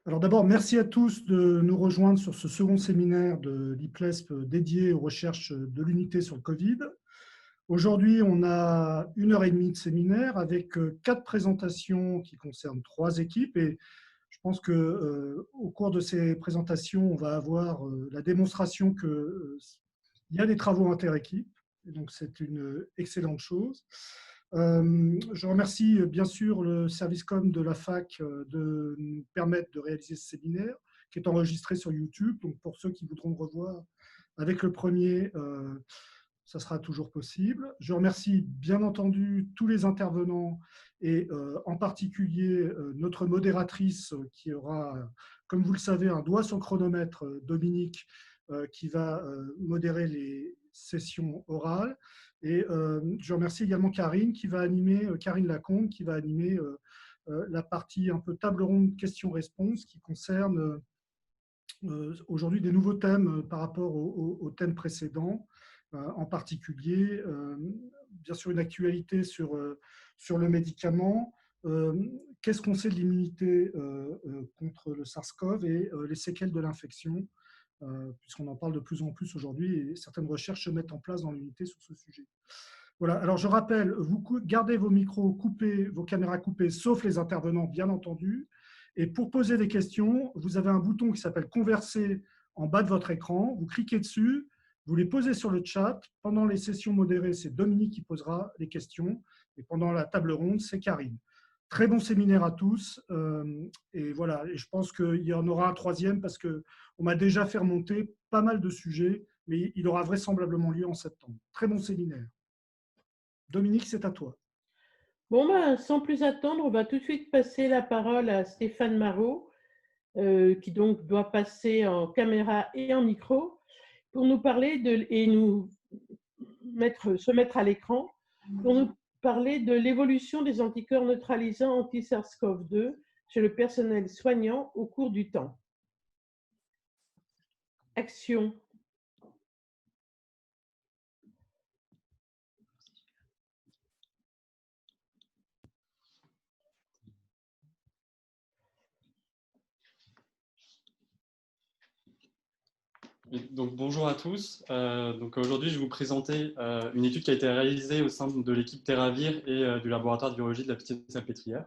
Alors d'abord, merci à tous de nous rejoindre sur ce second séminaire de l'IPLESP dédié aux recherches de l'unité sur le Covid. Aujourd'hui, on a 1 heure et demie de séminaire avec 4 présentations qui concernent 3 équipes. Et je pense qu'au cours de ces présentations, on va avoir la démonstration qu'il y a des travaux inter-équipes. Et donc, c'est une excellente chose. Je remercie bien sûr le service com de la fac de nous permettre de réaliser ce séminaire qui est enregistré sur YouTube. Donc pour ceux qui voudront revoir avec le premier, ça sera toujours possible. Je remercie bien entendu tous les intervenants et en particulier notre modératrice qui aura, comme vous le savez, un doigt sur le chronomètre, Dominique, qui va modérer les sessions orales. Et je remercie également Karine qui va animer, Karine Lacombe, qui va animer la partie un peu table ronde questions-réponses qui concerne aujourd'hui des nouveaux thèmes par rapport au thème précédent, en particulier, bien sûr, une actualité sur le médicament. Qu'est-ce qu'on sait de l'immunité contre le SARS-CoV et les séquelles de l'infection, puisqu'on en parle de plus en plus aujourd'hui et certaines recherches se mettent en place dans l'unité sur ce sujet. Voilà, alors je rappelle, vous gardez vos micros coupés, vos caméras coupées, sauf les intervenants, bien entendu. Et pour poser des questions, vous avez un bouton qui s'appelle « Converser » en bas de votre écran. Vous cliquez dessus, vous les posez sur le chat. Pendant les sessions modérées, c'est Dominique qui posera les questions. Et pendant la table ronde, c'est Karine. Très bon séminaire à tous. Et voilà, et je pense qu'il y en aura un troisième parce qu'on m'a déjà fait remonter pas mal de sujets, mais il aura vraisemblablement lieu en septembre. Très bon séminaire. Dominique, c'est à toi. Bon, sans plus attendre, on va tout de suite passer la parole à Stéphane Marot, qui donc doit passer en caméra et en micro pour nous parler et se mettre à l'écran pour nous parler de l'évolution des anticorps neutralisants anti-SARS-CoV-2 chez le personnel soignant au cours du temps. Action. Donc, bonjour à tous. Aujourd'hui, je vais vous présenter une étude qui a été réalisée au sein de l'équipe Terravir et du laboratoire de virologie de la Pitié-Salpêtrière.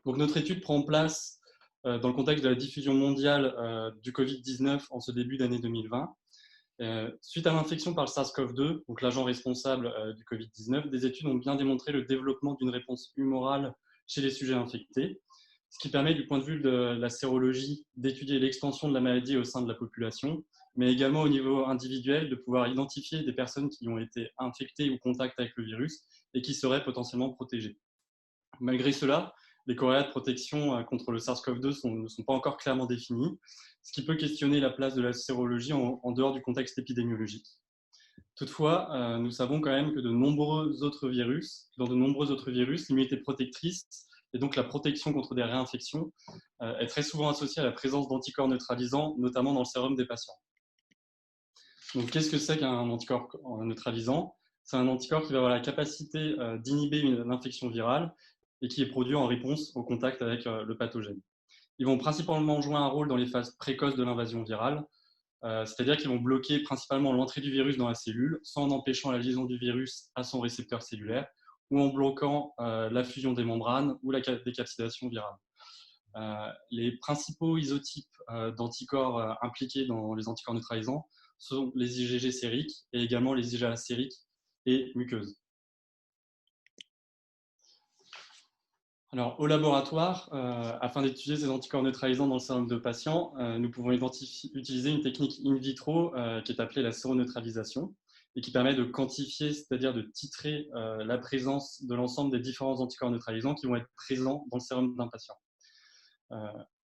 Donc, notre étude prend place dans le contexte de la diffusion mondiale du Covid-19 en ce début d'année 2020. Suite à l'infection par le SARS-CoV-2, donc l'agent responsable du Covid-19, des études ont bien démontré le développement d'une réponse humorale chez les sujets infectés, ce qui permet du point de vue de la sérologie d'étudier l'extension de la maladie au sein de la population, mais également au niveau individuel de pouvoir identifier des personnes qui ont été infectées ou contact avec le virus et qui seraient potentiellement protégées. Malgré cela, les corrélats de protection contre le SARS-CoV-2 ne sont pas encore clairement définis, ce qui peut questionner la place de la sérologie en dehors du contexte épidémiologique. Toutefois, nous savons quand même que dans de nombreux autres virus, l'immunité protectrice et donc la protection contre des réinfections est très souvent associée à la présence d'anticorps neutralisants, notamment dans le sérum des patients. Donc, qu'est-ce que c'est qu'un anticorps neutralisant? C'est un anticorps qui va avoir la capacité d'inhiber l'infection virale et qui est produit en réponse au contact avec le pathogène. Ils vont principalement jouer un rôle dans les phases précoces de l'invasion virale, c'est-à-dire qu'ils vont bloquer principalement l'entrée du virus dans la cellule sans en empêchant la liaison du virus à son récepteur cellulaire ou en bloquant la fusion des membranes ou la décapsidation virale. Les principaux isotypes d'anticorps impliqués dans les anticorps neutralisants sont les IgG sériques et également les IgA sériques et muqueuses. Alors, au laboratoire, afin d'étudier ces anticorps neutralisants dans le sérum de patients, nous pouvons utiliser une technique in vitro qui est appelée la séroneutralisation et qui permet de quantifier, c'est-à-dire de titrer la présence de l'ensemble des différents anticorps neutralisants qui vont être présents dans le sérum d'un patient.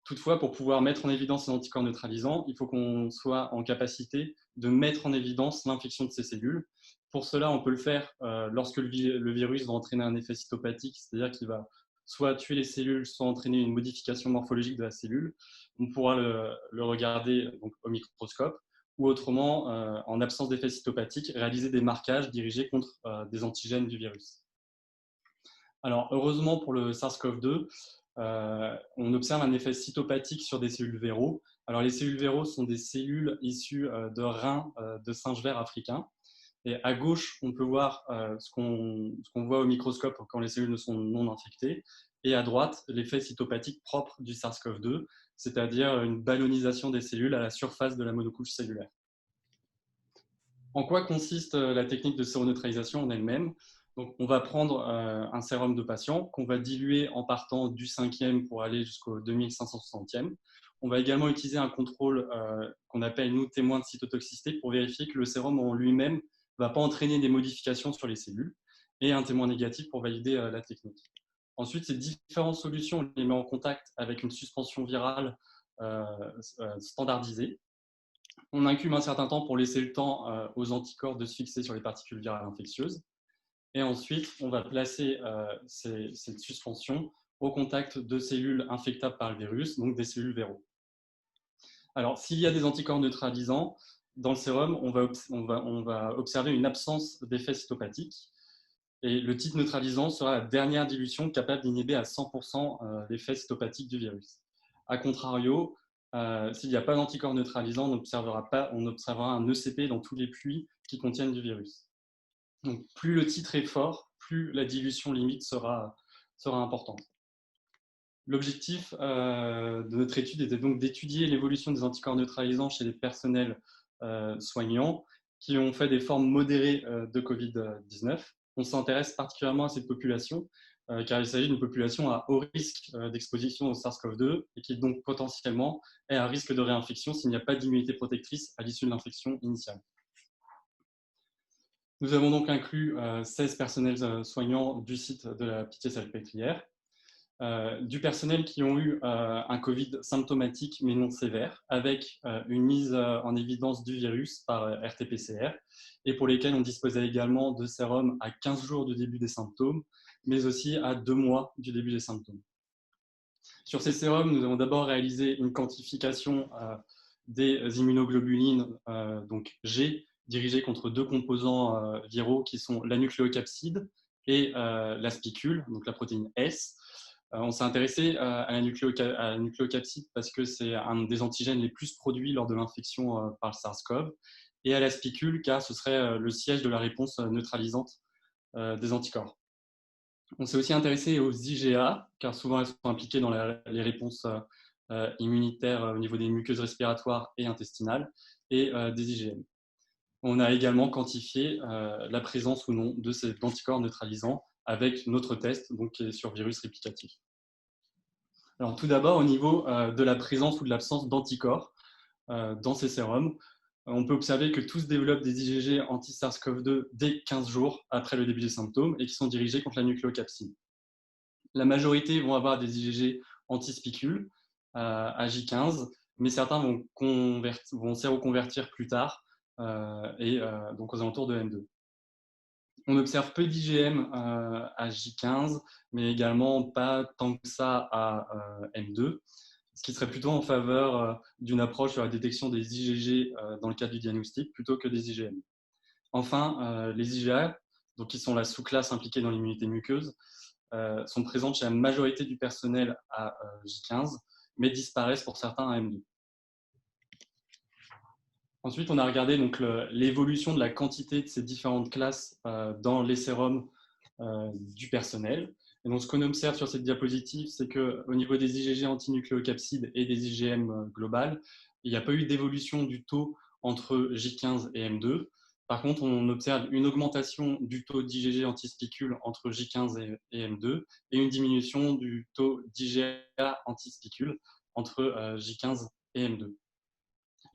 Toutefois, pour pouvoir mettre en évidence ces anticorps neutralisants, il faut qu'on soit en capacité de mettre en évidence l'infection de ces cellules. Pour cela, on peut le faire lorsque le virus va entraîner un effet cytopathique, c'est-à-dire qu'il va soit tuer les cellules, soit entraîner une modification morphologique de la cellule. On pourra le regarder donc, au microscope, ou autrement, en absence d'effet cytopathique, réaliser des marquages dirigés contre des antigènes du virus. Alors, heureusement pour le SARS-CoV-2, on observe un effet cytopathique sur des cellules véro. Alors, les cellules véro sont des cellules issues de reins de singes verts africains. Et à gauche, on peut voir ce qu'on voit au microscope quand les cellules sont non infectées. Et à droite, l'effet cytopathique propre du SARS-CoV-2, c'est-à-dire une ballonisation des cellules à la surface de la monocouche cellulaire. En quoi consiste la technique de séroneutralisation en elle-même? Donc, on va prendre un sérum de patient qu'on va diluer en partant du 5e pour aller jusqu'au 2560e. On va également utiliser un contrôle qu'on appelle, nous, témoin de cytotoxicité pour vérifier que le sérum en lui-même ne va pas entraîner des modifications sur les cellules, et un témoin négatif pour valider la technique. Ensuite, ces différentes solutions, on les met en contact avec une suspension virale standardisée. On incube un certain temps pour laisser le temps aux anticorps de se fixer sur les particules virales infectieuses. Et ensuite, on va placer cette suspension au contact de cellules infectables par le virus, donc des cellules véro. Alors, s'il y a des anticorps neutralisants, dans le sérum, on va observer une absence d'effet cytopathique. Et le titre neutralisant sera la dernière dilution capable d'inhiber à 100% l'effet cytopathique du virus. A contrario, s'il n'y a pas d'anticorps neutralisant, on observera un ECP dans tous les puits qui contiennent du virus. Donc, plus le titre est fort, plus la dilution limite sera importante. L'objectif de notre étude était donc d'étudier l'évolution des anticorps neutralisants chez les personnels soignants qui ont fait des formes modérées de Covid-19. On s'intéresse particulièrement à cette population car il s'agit d'une population à haut risque d'exposition au SARS-CoV-2 et qui donc potentiellement est à risque de réinfection s'il n'y a pas d'immunité protectrice à l'issue de l'infection initiale. Nous avons donc inclus 16 personnels soignants du site de la Pitié-Salpêtrière, du personnel qui ont eu un Covid symptomatique mais non sévère, avec une mise en évidence du virus par RT-PCR, et pour lesquels on disposait également de sérum à 15 jours du début des symptômes, mais aussi à 2 mois du début des symptômes. Sur ces sérums, nous avons d'abord réalisé une quantification des immunoglobulines, donc G, dirigées contre 2 composants viraux qui sont la nucléocapside et la spicule, donc la protéine S. On s'est intéressé à la nucléocapside parce que c'est un des antigènes les plus produits lors de l'infection par le SARS-CoV, et à la spicule car ce serait le siège de la réponse neutralisante des anticorps. On s'est aussi intéressé aux IgA, car souvent elles sont impliquées dans les réponses immunitaires au niveau des muqueuses respiratoires et intestinales, et des IgM. On a également quantifié la présence ou non de ces anticorps neutralisants avec notre test, donc, qui est sur virus réplicatif. Alors, tout d'abord, au niveau de la présence ou de l'absence d'anticorps dans ces sérums, on peut observer que tous développent des IgG anti-SARS-CoV-2 dès 15 jours après le début des symptômes et qui sont dirigés contre la nucléocapside. La majorité vont avoir des IgG anti-spicule à J15, mais certains vont séroconvertir plus tard donc aux alentours de M2. On observe peu d'IgM à J15, mais également pas tant que ça à M2, ce qui serait plutôt en faveur d'une approche sur la détection des IgG dans le cadre du diagnostic plutôt que des IgM. Enfin, les IgA, donc qui sont la sous-classe impliquée dans l'immunité muqueuse, sont présentes chez la majorité du personnel à J15, mais disparaissent pour certains à M2. Ensuite, on a regardé l'évolution de la quantité de ces différentes classes dans les sérums du personnel. Et donc, ce qu'on observe sur cette diapositive, c'est qu'au niveau des IgG antinucléocapsides et des IgM globales, il n'y a pas eu d'évolution du taux entre J15 et M2. Par contre, on observe une augmentation du taux d'IgG antispicule entre J15 et M2 et une diminution du taux d'IgA antispicule entre J15 et M2.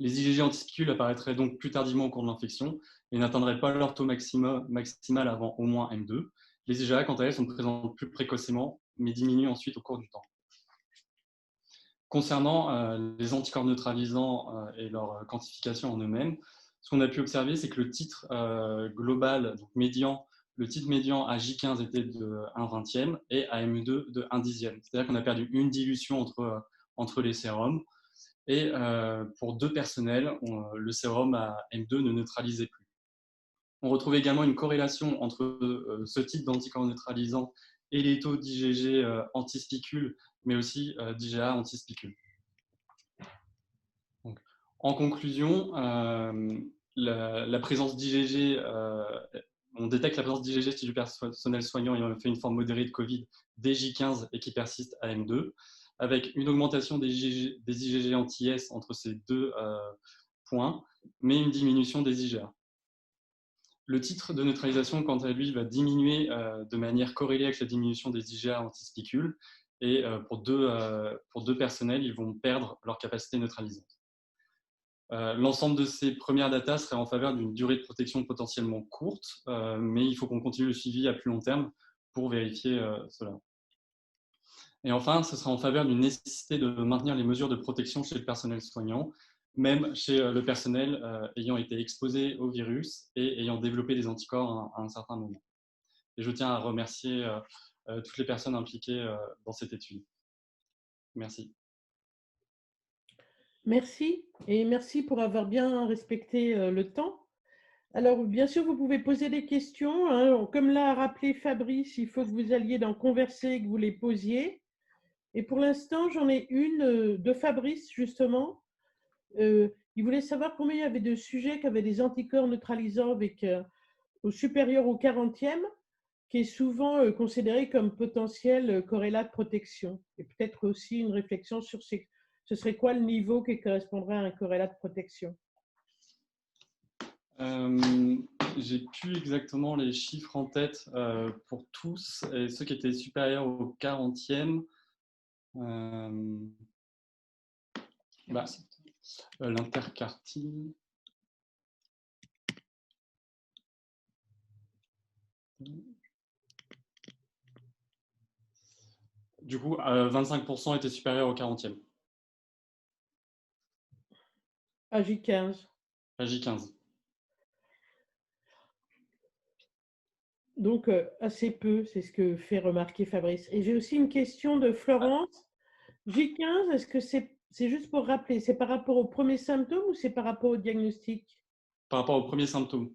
Les IgG antispicules apparaîtraient donc plus tardivement au cours de l'infection et n'atteindraient pas leur taux maximal avant au moins M2. Les IgA, quant à elles, sont présentes plus précocement, mais diminuent ensuite au cours du temps. Concernant les anticorps neutralisants et leur quantification en eux-mêmes, ce qu'on a pu observer, c'est que le titre global, donc médian, le titre médian à J15 était de 1/20 et à M2 de 1/10. C'est-à-dire qu'on a perdu une dilution entre les sérums. Et pour 2 personnels, le sérum à M2 ne neutralisait plus. On retrouve également une corrélation entre ce type d'anticorps neutralisant et les taux d'IgG antispicules mais aussi d'IgA anti-spicule. En conclusion, la présence d'IgG, on détecte la présence d'IgG chez du personnel soignant ayant fait une forme modérée de Covid dès J15 et qui persiste à M2, avec une augmentation des IgG anti-S entre ces deux points, mais une diminution des IgA. Le titre de neutralisation, quant à lui, va diminuer de manière corrélée avec la diminution des IgA anti-spicule, et pour deux personnels, ils vont perdre leur capacité neutralisante. L'ensemble de ces premières datas serait en faveur d'une durée de protection potentiellement courte, mais il faut qu'on continue le suivi à plus long terme pour vérifier cela. Et enfin, ce sera en faveur d'une nécessité de maintenir les mesures de protection chez le personnel soignant, même chez le personnel ayant été exposé au virus et ayant développé des anticorps à un certain moment. Et je tiens à remercier toutes les personnes impliquées dans cette étude. Merci. Merci, et merci pour avoir bien respecté le temps. Alors, bien sûr, vous pouvez poser des questions, hein. Comme l'a rappelé Fabrice, il faut que vous alliez dans Converser, que vous les posiez. Et pour l'instant, j'en ai une de Fabrice, justement. Il voulait savoir combien il y avait de sujets qui avaient des anticorps neutralisants avec, au supérieur au 40e, qui est souvent considéré comme potentiel corrélat de protection. Et peut-être aussi une réflexion sur ce serait quoi le niveau qui correspondrait à un corrélat de protection. J'ai plus exactement les chiffres en tête pour tous, et ceux qui étaient supérieurs au 40e. L'intercartine. Du coup, 25% étaient supérieurs au 40e. À J15. À J15. Donc, assez peu, c'est ce que fait remarquer Fabrice. Et j'ai aussi une question de Florence. J15, est-ce que c'est juste pour rappeler, c'est par rapport aux premiers symptômes ou c'est par rapport au diagnostic? Par rapport aux premiers symptômes.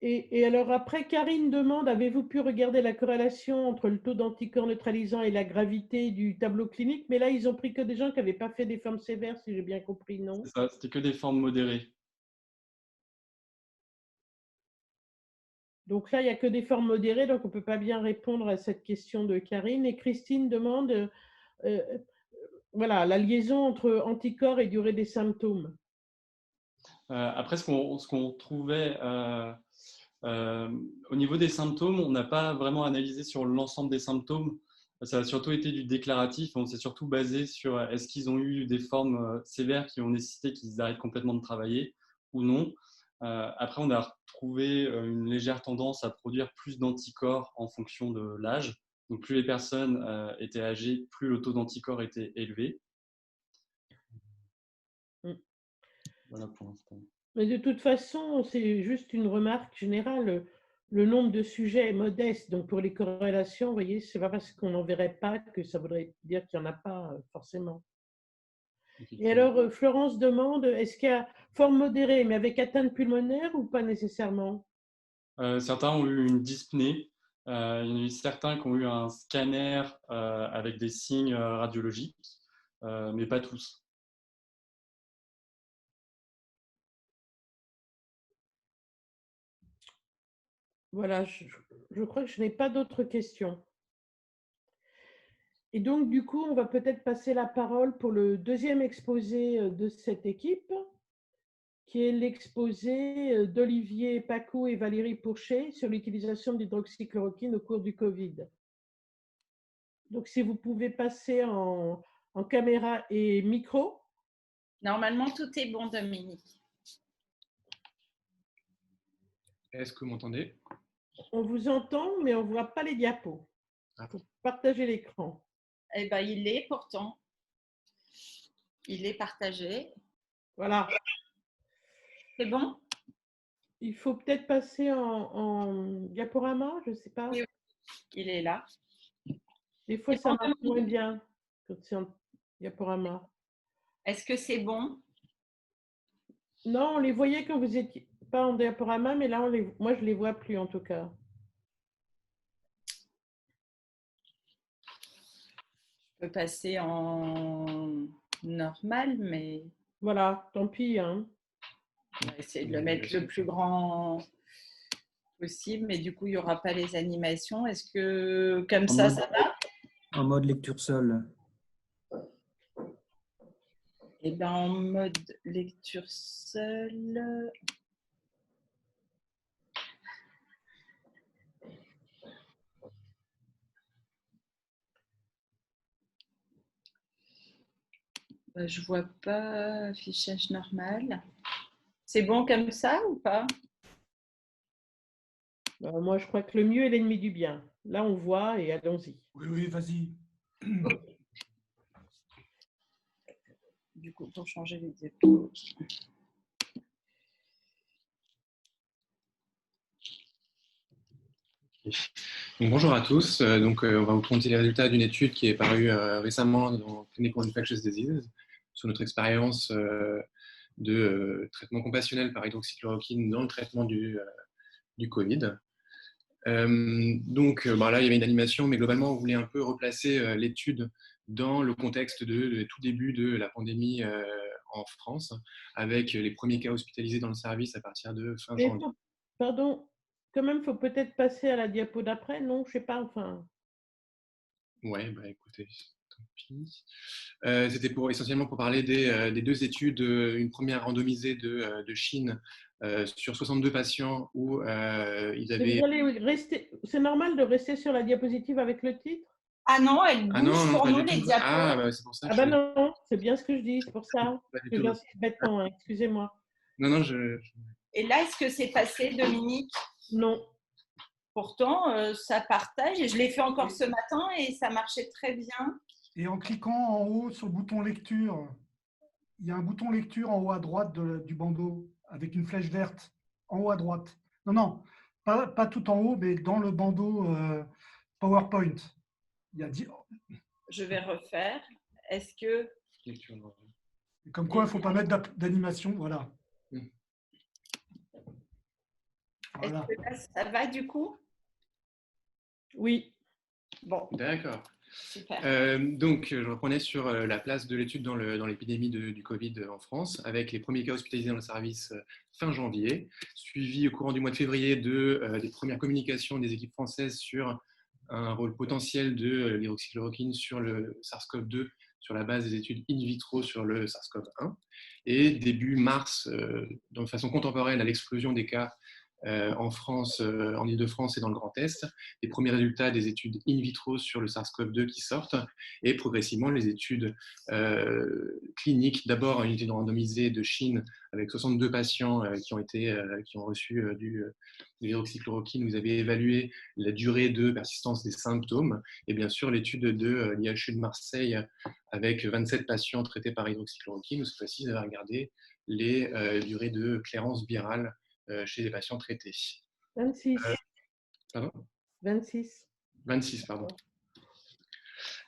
Et alors après, Karine demande, avez-vous pu regarder la corrélation entre le taux d'anticorps neutralisant et la gravité du tableau clinique? Mais là, ils ont pris que des gens qui n'avaient pas fait des formes sévères, si j'ai bien compris, non? C'est ça, c'était que des formes modérées. Donc là, il n'y a que des formes modérées, donc on ne peut pas bien répondre à cette question de Karine. Et Christine demande, voilà, la liaison entre anticorps et durée des symptômes. Après, ce qu'on trouvait au niveau des symptômes, on n'a pas vraiment analysé sur l'ensemble des symptômes. Ça a surtout été du déclaratif. On s'est surtout basé sur est-ce qu'ils ont eu des formes sévères qui ont nécessité qu'ils arrêtent complètement de travailler ou non. Après, on a retrouvé une légère tendance à produire plus d'anticorps en fonction de l'âge. Donc, plus les personnes étaient âgées, plus le taux d'anticorps était élevé. Voilà pour l'instant. Mais de toute façon, c'est juste une remarque générale. Le nombre de sujets est modeste. Donc, pour les corrélations, vous voyez, ce n'est pas parce qu'on n'en verrait pas que ça voudrait dire qu'il n'y en a pas forcément. Et alors, Florence demande, est-ce qu'il y a forme modérée, mais avec atteinte pulmonaire ou pas nécessairement? Certains ont eu une dyspnée. Il y en a eu certains qui ont eu un scanner avec des signes radiologiques, mais pas tous. Voilà, je crois que je n'ai pas d'autres questions. Et donc, du coup, on va peut-être passer la parole pour le deuxième exposé de cette équipe, qui est l'exposé d'Olivier Pacou et Valérie Pourchet sur l'utilisation de l'hydroxychloroquine au cours du Covid. Donc, si vous pouvez passer en caméra et micro. Normalement, tout est bon, Dominique. Est-ce que vous m'entendez? On vous entend, mais on ne voit pas les diapos. Il faut partager l'écran. Eh bien, il l'est pourtant. Il est partagé. Voilà. C'est bon? Il faut peut-être passer en diaporama, je ne sais pas. Oui, il est là. Des fois, ça marche moins bien quand c'est en diaporama. Est-ce que c'est bon? Non, on les voyait quand vous n'étiez pas en diaporama, mais là, moi, je ne les vois plus en tout cas. peut passer en normal, mais Voilà, tant pis, hein. on va essayer de le mettre le plus grand possible. Mais du coup, il n'y aura pas les animations. Est-ce que comme En ça, mode, ça va? en mode lecture seule. Et bien, en mode lecture seule. Je vois pas affichage normal. C'est bon comme ça ou pas? Moi, je crois que le mieux est l'ennemi du bien. Là, on voit et allons-y. Oui, oui, vas-y. Du coup, pour changer les diapos. Donc, bonjour à tous. On va vous présenter les résultats d'une étude qui est parue récemment dans Clinical Infectious Diseases sur notre expérience de traitement compassionnel par hydroxychloroquine dans le traitement du Covid. Là, il y avait une animation, mais globalement, on voulait un peu replacer l'étude dans le contexte de tout début de la pandémie en France, avec les premiers cas hospitalisés dans le service à partir de fin Mais janvier. pardon, quand même, il faut peut-être passer à la diapo d'après, non? Je sais pas, enfin. Ouais, bah écoutez, tant pis. C'était essentiellement pour parler des deux études, une première randomisée de Chine sur 62 patients où ils Mais avaient... vous allez rester. C'est normal de rester sur la diapositive avec le titre? Ah non, elle Ah bouge non, non, pour pas nous du les tout. diapos. Ah, bah, c'est pour ça Ah que bah je... non, c'est bien ce que je dis, c'est pour ça Pas du que tout. j'insiste bêtement, hein, excusez-moi. Non, non, Et là, est-ce que c'est passé, Dominique? Non. Pourtant, ça partage et je l'ai fait encore ce matin et ça marchait très bien. Et en cliquant en haut sur le bouton lecture, il y a un bouton lecture en haut à droite du bandeau avec une flèche verte en haut à droite. Non, non, pas tout en haut, mais dans le bandeau PowerPoint. Il y a Je vais refaire. Est-ce que... comme quoi, il ne faut pas mettre d'animation. Voilà. Est-ce Voilà. que là, ça va du coup? Oui. Bon, D'accord. super. Je reprenais sur la place de l'étude dans l'épidémie du Covid en France, avec les premiers cas hospitalisés dans le service fin janvier, suivi au courant du mois de février des premières communications des équipes françaises sur un rôle potentiel de l'hydroxychloroquine sur le SARS-CoV-2 sur la base des études in vitro sur le SARS-CoV-1. Et début mars, de façon contemporaine à l'explosion des cas en France, en Ile-de-France et dans le Grand Est, les premiers résultats des études in vitro sur le SARS-CoV-2 qui sortent, et progressivement les études cliniques, d'abord une étude randomisée de Chine avec 62 patients qui ont reçu de l'hydroxychloroquine, vous avez évalué la durée de persistance des symptômes, et bien sûr l'étude de l'IHU de Marseille avec 27 patients traités par hydroxychloroquine, où cette fois-ci, vous avez regardé les durées de clairance virale chez les patients traités. 26. Pardon 26. 26, pardon.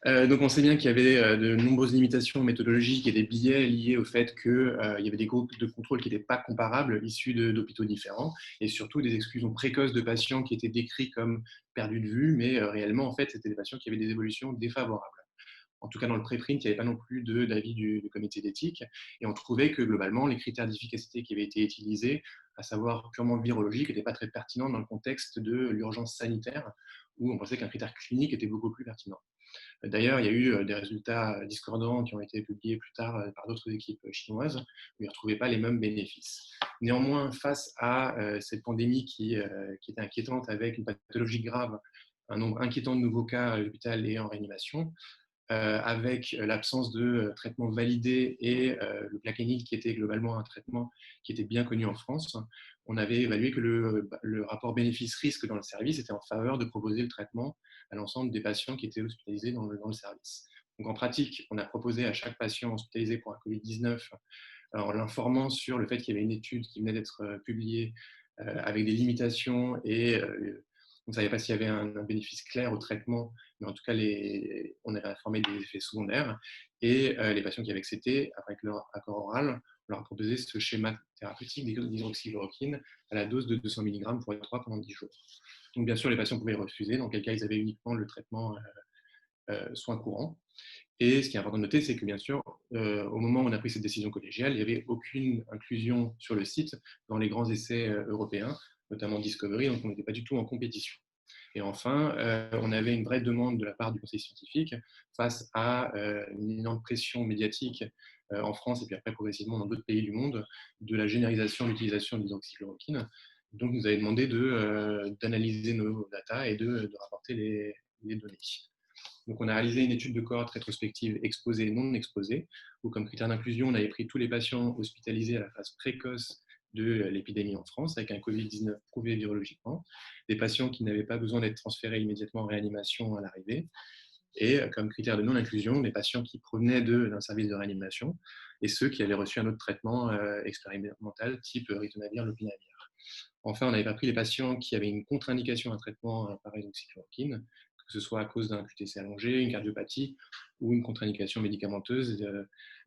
Donc on sait bien qu'il y avait de nombreuses limitations méthodologiques et des biais liés au fait qu'il y avait des groupes de contrôle qui n'étaient pas comparables, issus d'hôpitaux différents, et surtout des exclusions précoces de patients qui étaient décrits comme perdus de vue, mais réellement, en fait, c'était des patients qui avaient des évolutions défavorables. En tout cas, dans le préprint, il n'y avait pas non plus d'avis du comité d'éthique. Et on trouvait que globalement, les critères d'efficacité qui avaient été utilisés, à savoir purement virologiques, n'étaient pas très pertinents dans le contexte de l'urgence sanitaire, où on pensait qu'un critère clinique était beaucoup plus pertinent. D'ailleurs, il y a eu des résultats discordants qui ont été publiés plus tard par d'autres équipes chinoises, où ils ne retrouvaient pas les mêmes bénéfices. Néanmoins, face à cette pandémie qui était inquiétante, avec une pathologie grave, un nombre inquiétant de nouveaux cas à l'hôpital et en réanimation, avec l'absence de traitement validé et le plaquenil qui était globalement un traitement qui était bien connu en France, on avait évalué que le rapport bénéfice-risque dans le service était en faveur de proposer le traitement à l'ensemble des patients qui étaient hospitalisés dans le service. Donc en pratique, on a proposé à chaque patient hospitalisé pour un Covid-19, en l'informant sur le fait qu'il y avait une étude qui venait d'être publiée avec des limitations et on ne savait pas s'il y avait un bénéfice clair au traitement, mais en tout cas, on avait informé des effets secondaires. Et les patients qui avaient accepté, avec leur accord oral, on leur a proposé ce schéma thérapeutique d'hydroxychloroquine à la dose de 200 mg pour les 3 pendant 10 jours. Donc, bien sûr, les patients pouvaient refuser, dans quel cas ils avaient uniquement le traitement soins courants. Et ce qui est important de noter, c'est que bien sûr, au moment où on a pris cette décision collégiale, il n'y avait aucune inclusion sur le site dans les grands essais europééns, notamment Discovery, donc on n'était pas du tout en compétition. Et enfin, on avait une vraie demande de la part du conseil scientifique face à une énorme pression médiatique en France et puis après progressivement dans d'autres pays du monde de la généralisation de l'utilisation de l'hydroxychloroquine. Donc, nous avait demandé d'analyser nos data et de rapporter les données. Donc, on a réalisé une étude de cohorte rétrospective exposée et non exposée, où comme critère d'inclusion, on avait pris tous les patients hospitalisés à la phase précoce de l'épidémie en France, avec un Covid-19 prouvé virologiquement, des patients qui n'avaient pas besoin d'être transférés immédiatement en réanimation à l'arrivée, et comme critère de non-inclusion, les patients qui provenaient d'un service de réanimation et ceux qui avaient reçu un autre traitement expérimental type ritonavir, lopinavir. Enfin, on n'avait pas pris les patients qui avaient une contre-indication à un traitement par hydroxychloroquine, que ce soit à cause d'un QTc allongé, une cardiopathie ou une contre-indication médicamenteuse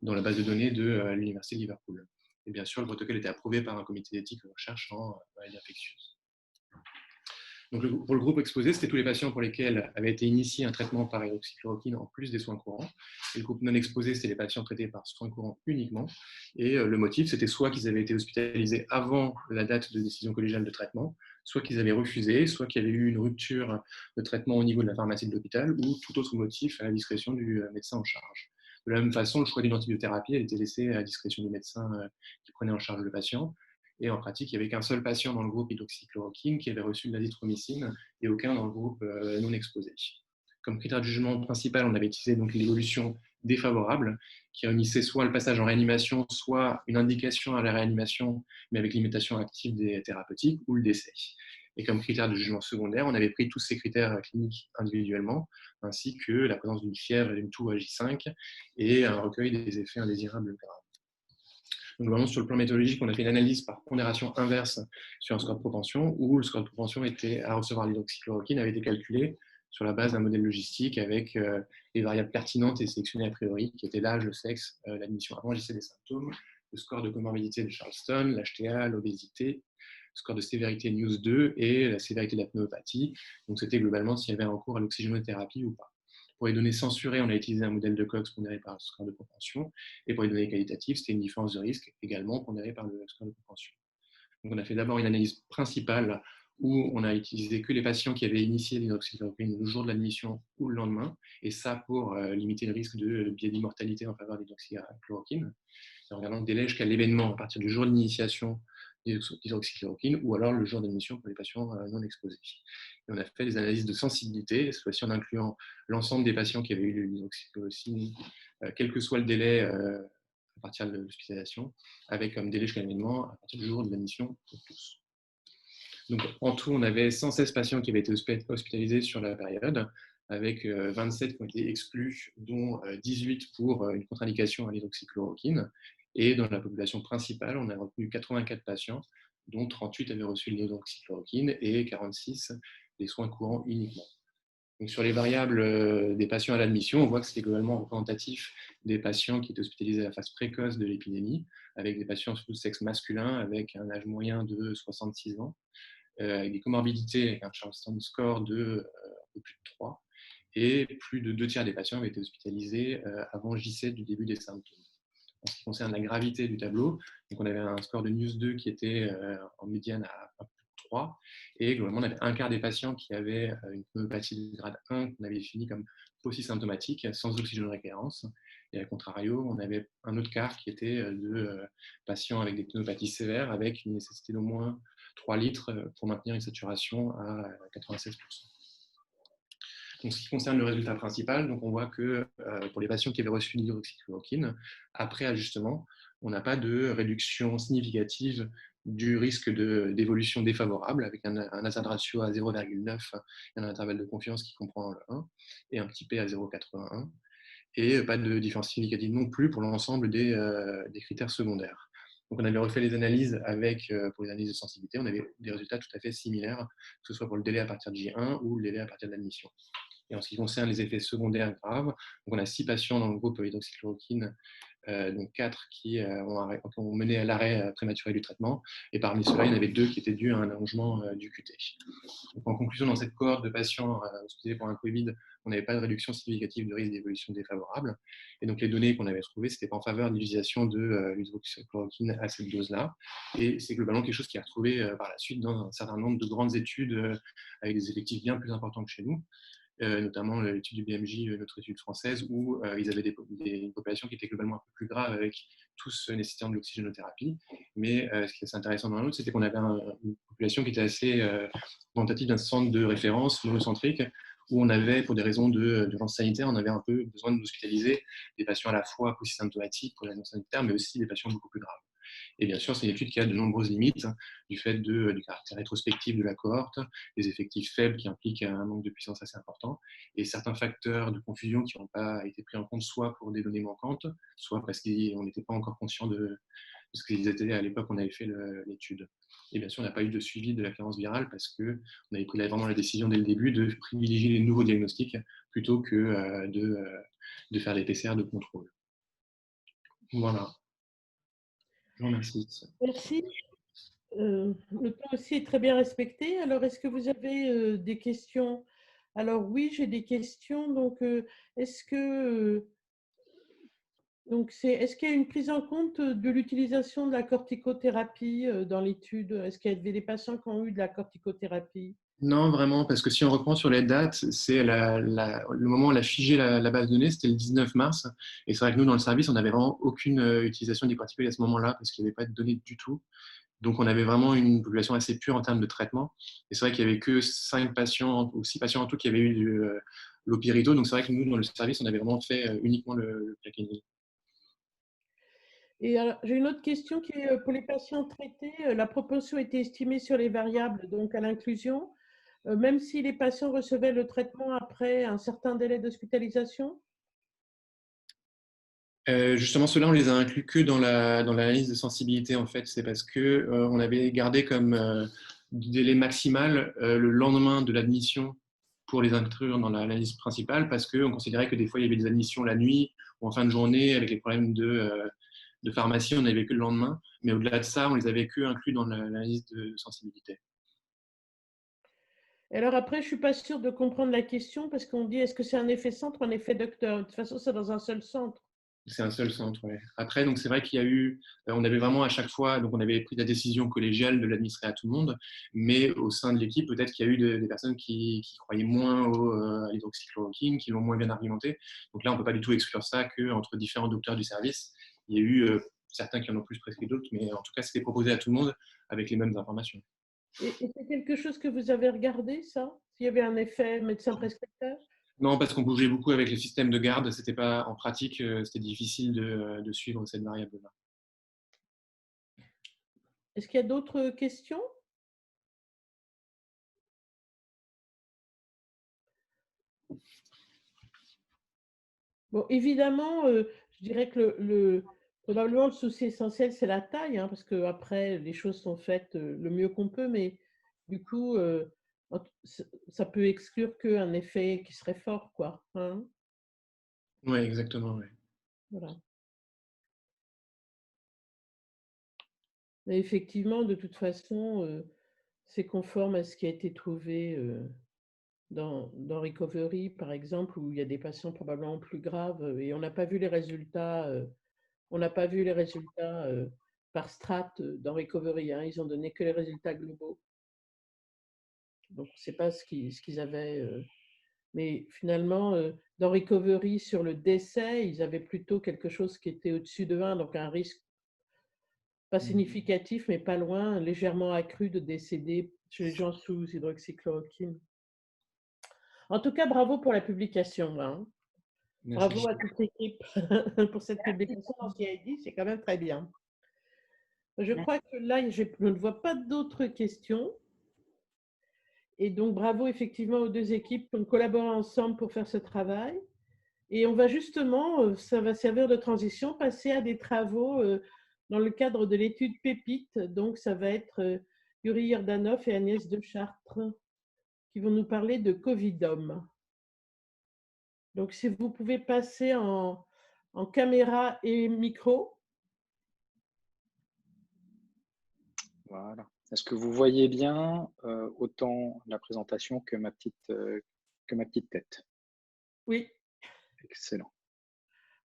dans la base de données de l'Université de Liverpool. Et bien sûr, le protocole était approuvé par un comité d'éthique de recherche en maladies infectieuses. Donc, pour le groupe exposé, c'était tous les patients pour lesquels avait été initié un traitement par hydroxychloroquine en plus des soins courants. Et le groupe non exposé, c'était les patients traités par soins courants uniquement. Et le motif, c'était soit qu'ils avaient été hospitalisés avant la date de décision collégiale de traitement, soit qu'ils avaient refusé, soit qu'il y avait eu une rupture de traitement au niveau de la pharmacie de l'hôpital, ou tout autre motif à la discrétion du médecin en charge. De la même façon, le choix d'une antibiothérapie était laissé à la discrétion du médecin qui prenait en charge le patient. Et en pratique, il n'y avait qu'un seul patient dans le groupe hydroxychloroquine qui avait reçu de l'azithromycine et aucun dans le groupe non exposé. Comme critère de jugement principal, on avait utilisé donc l'évolution défavorable qui réunissait soit le passage en réanimation, soit une indication à la réanimation, mais avec limitation active des thérapeutiques, ou le décès. Et comme critère de jugement secondaire, on avait pris tous ces critères cliniques individuellement, ainsi que la présence d'une fièvre et d'une toux à J5 et un recueil des effets indésirables graves. Donc, vraiment, sur le plan méthodologique, on a fait une analyse par pondération inverse sur un score de propension, où le score de propension à recevoir l'hydroxychloroquine avait été calculé sur la base d'un modèle logistique avec les variables pertinentes et sélectionnées a priori, qui étaient l'âge, le sexe, l'admission avant JC des symptômes, le score de comorbidité de Charleston, l'HTA, l'obésité, le score de sévérité NEWS2 et la sévérité de la pneumopathie. Donc, c'était globalement s'il y avait un recours à l'oxygénothérapie ou pas. Pour les données censurées, on a utilisé un modèle de Cox pondéré par le score de propension. Et pour les données qualitatives, c'était une différence de risque également pondérée par le score de propension. Donc, on a fait d'abord une analyse principale où on a utilisé que les patients qui avaient initié l'hydroxychloroquine le jour de l'admission ou le lendemain, et ça pour limiter le risque de biais d'immortalité en faveur de l'hydroxychloroquine. En regardant le délai jusqu'à l'événement à partir du jour d'initiation d'hydroxychloroquine ou alors le jour d'admission pour les patients non exposés. Et on a fait des analyses de sensibilité, cette fois-ci en incluant l'ensemble des patients qui avaient eu l'hydroxychloroquine, quel que soit le délai à partir de l'hospitalisation, avec comme délai jusqu'à l'événement à partir du jour de l'admission pour tous. Donc, en tout, on avait 116 patients qui avaient été hospitalisés sur la période, avec 27 qui ont été exclus, dont 18 pour une contre-indication à l'hydroxychloroquine. Et dans la population principale, on a retenu 84 patients, dont 38 avaient reçu l'hydroxychloroquine et 46 des soins courants uniquement. Donc, sur les variables des patients à l'admission, on voit que c'était globalement représentatif des patients qui étaient hospitalisés à la phase précoce de l'épidémie, avec des patients surtout de sexe masculin, avec un âge moyen de 66 ans, avec des comorbidités, avec un Charleston score de plus de 3, et plus de 2 tiers des patients avaient été hospitalisés avant J7 du début des symptômes. En ce qui concerne la gravité du tableau, donc on avait un score de NEWS2 qui était en médiane à plus de 3, et globalement on avait un quart des patients qui avaient une pneumopathie de grade 1 qu'on avait définie comme paucisymptomatique, sans oxygénorécurrence, et à contrario, on avait un autre quart qui était de patients avec des pneumopathies sévères, avec une nécessité d'au moins 3 litres pour maintenir une saturation à 96%. Donc, ce qui concerne le résultat principal, donc on voit que pour les patients qui avaient reçu l'hydroxychloroquine, après ajustement, on n'a pas de réduction significative du risque d'évolution défavorable, avec un hazard ratio à 0,9 et un intervalle de confiance qui comprend le 1, et un petit p à 0,81, et pas de différence significative non plus pour l'ensemble des critères secondaires. Donc, on avait refait les analyses pour les analyses de sensibilité, on avait des résultats tout à fait similaires, que ce soit pour le délai à partir de J1 ou le délai à partir de l'admission. Et en ce qui concerne les effets secondaires graves, donc on a 6 patients dans le groupe hydroxychloroquine donc 4 qui ont mené à l'arrêt prématuré du traitement. Et parmi ceux-là, il y en avait 2 qui étaient dus à un allongement du QT. Donc, en conclusion, dans cette cohorte de patients hospitalisés pour un Covid, on n'avait pas de réduction significative de risque d'évolution défavorable. Et donc, les données qu'on avait trouvées, ce n'était pas en faveur de l'utilisation de l'hydroxychloroquine à cette dose-là. Et c'est globalement quelque chose qui est retrouvé par la suite dans un certain nombre de grandes études avec des effectifs bien plus importants que chez nous. Notamment l'étude du BMJ, notre étude française, où ils avaient une population qui était globalement un peu plus grave, avec tous nécessitant de l'oxygénothérapie. Mais ce qui est assez intéressant dans l'autre, c'était qu'on avait une population qui était assez représentative d'un centre de référence monocentrique, où on avait, pour des raisons d'urgence sanitaire, on avait un peu besoin d'hospitaliser des patients à la fois polysymptomatiques pour les raisons sanitaires, mais aussi des patients beaucoup plus graves. Et bien sûr, c'est une étude qui a de nombreuses limites, du fait du caractère rétrospectif de la cohorte, des effectifs faibles qui impliquent un manque de puissance assez important, et certains facteurs de confusion qui n'ont pas été pris en compte, soit pour des données manquantes, soit parce qu'on n'était pas encore conscient de ce qu'ils étaient à l'époque où on avait fait l'étude. Et bien sûr, on n'a pas eu de suivi de la carence virale parce qu'on avait pris vraiment la décision dès le début de privilégier les nouveaux diagnostics plutôt que de faire des PCR de contrôle. Voilà. Je vous remercie. Merci. Le temps aussi est très bien respecté. Alors, est-ce que vous avez des questions? Alors oui, j'ai des questions. Donc, est-ce qu'il y a une prise en compte de l'utilisation de la corticothérapie dans l'étude? Est-ce qu'il y a des patients qui ont eu de la corticothérapie? Non, vraiment, parce que si on reprend sur les dates, c'est le moment où on a figé la base de données, c'était le 19 mars. Et c'est vrai que nous, dans le service, on n'avait vraiment aucune utilisation des corticoïdes à ce moment-là, parce qu'il n'y avait pas de données du tout. Donc, on avait vraiment une population assez pure en termes de traitement. Et c'est vrai qu'il n'y avait que 5 patients ou 6 patients en tout qui avaient eu l'opirito. Donc, c'est vrai que nous, dans le service, on avait vraiment fait uniquement le plaquenil. Et j'ai une autre question qui est pour les patients traités, la proportion était estimée sur les variables, donc à l'inclusion, même si les patients recevaient le traitement après un certain délai d'hospitalisation? Justement, ceux-là, on les a inclus que dans l'analyse de sensibilité, en fait. C'est parce que on avait gardé comme délai maximal le lendemain de l'admission pour les inclure dans l'analyse principale, parce qu'on considérait que des fois, il y avait des admissions la nuit ou en fin de journée avec les problèmes de pharmacie, on n'avait que le lendemain. Mais au-delà de ça, on les avait que inclus dans l'analyse de sensibilité. Et alors après, je ne suis pas sûre de comprendre la question parce qu'on dit est-ce que c'est un effet centre ou un effet docteur? De toute façon, c'est dans un seul centre. C'est un seul centre, ouais. Après, donc c'est vrai qu'il y a eu, on avait vraiment à chaque fois, donc on avait pris la décision collégiale de l'administrer à tout le monde, mais au sein de l'équipe, peut-être qu'il y a eu des personnes qui croyaient moins à l'hydroxychloroquine, qui l'ont moins bien argumenté. Donc là, on ne peut pas du tout exclure ça qu'entre différents docteurs du service, il y a eu certains qui en ont plus prescrit d'autres, mais en tout cas, c'était proposé à tout le monde avec les mêmes informations. Et c'est quelque chose que vous avez regardé, ça? S'il y avait un effet médecin prescripteur? Non, parce qu'on bougeait beaucoup avec les systèmes de garde, c'était pas en pratique, c'était difficile de suivre cette variable-là. Est-ce qu'il y a d'autres questions? Bon, évidemment, je dirais que probablement le souci essentiel, c'est la taille, hein, parce qu'après, les choses sont faites le mieux qu'on peut, mais du coup, ça peut exclure qu'un effet qui serait fort, quoi. Hein. Oui, exactement. Ouais. Voilà. Mais effectivement, de toute façon, c'est conforme à ce qui a été trouvé dans Recovery, par exemple, où il y a des patients probablement plus graves et on n'a pas vu les résultats. On n'a pas vu les résultats par strate dans Recovery. Hein, ils ont donné que les résultats globaux. Donc, je ne sais pas ce qu'ils avaient. Mais finalement, dans Recovery, sur le décès, ils avaient plutôt quelque chose qui était au-dessus de 1, donc un risque pas significatif, mais pas loin, légèrement accru de décéder chez les gens sous hydroxychloroquine. En tout cas, bravo pour la publication. Hein. Bravo à toute l'équipe pour cette publication dans CID, c'est quand même très bien. Je crois que là, je ne vois pas d'autres questions. Et donc, bravo effectivement aux deux équipes qui ont collaboré ensemble pour faire ce travail. Et on va justement, ça va servir de transition, passer à des travaux dans le cadre de l'étude Pépite. Donc, ça va être Yuri Yordanov et Agnès de Chartres qui vont nous parler de Covidom. Donc, si vous pouvez passer en en caméra et micro. Voilà. Est-ce que vous voyez bien autant la présentation que ma petite tête? Oui. Excellent.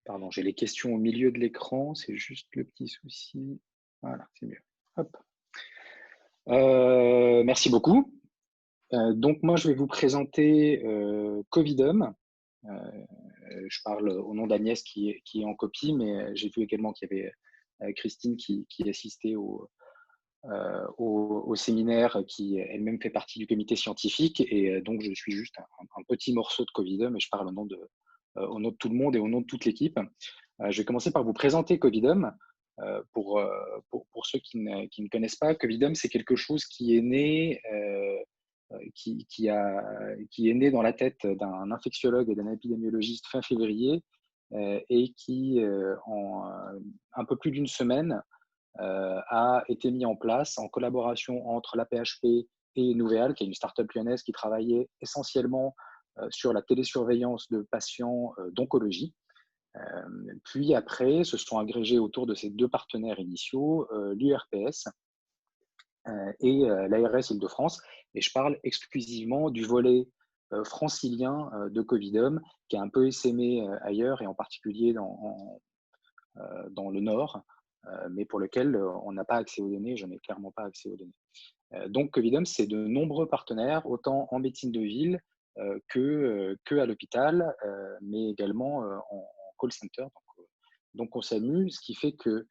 Pardon, j'ai les questions au milieu de l'écran, c'est juste le petit souci. Voilà, c'est mieux. Hop. Merci beaucoup. Donc moi, je vais vous présenter Covidom. Je parle au nom d'Agnès qui est en copie, mais j'ai vu également qu'il y avait Christine qui assistait au séminaire, qui elle-même fait partie du comité scientifique. Et donc, je suis juste un petit morceau de Covidom, et je parle au nom de tout le monde et au nom de toute l'équipe. Je vais commencer par vous présenter Covidom. Pour ceux qui ne connaissent pas, Covidom, c'est quelque chose qui est né, qui est né dans la tête d'un infectiologue et d'un épidémiologiste fin février, et qui, en un peu plus d'une semaine, a été mis en place en collaboration entre la PHP et Nouvéal, qui est une start-up lyonnaise qui travaillait essentiellement sur la télésurveillance de patients d'oncologie. Puis après, se sont agrégés autour de ces deux partenaires initiaux, l'URPS et l'ARS Île-de-France. Et je parle exclusivement du volet francilien de Covidom, qui est un peu essaimé ailleurs, et en particulier dans le Nord, mais pour lequel on n'a pas accès aux données, je n'ai clairement pas accès aux données. Donc Covidom, c'est de nombreux partenaires, autant en médecine de ville que à l'hôpital, mais également en call center. Donc on s'amuse, ce qui fait que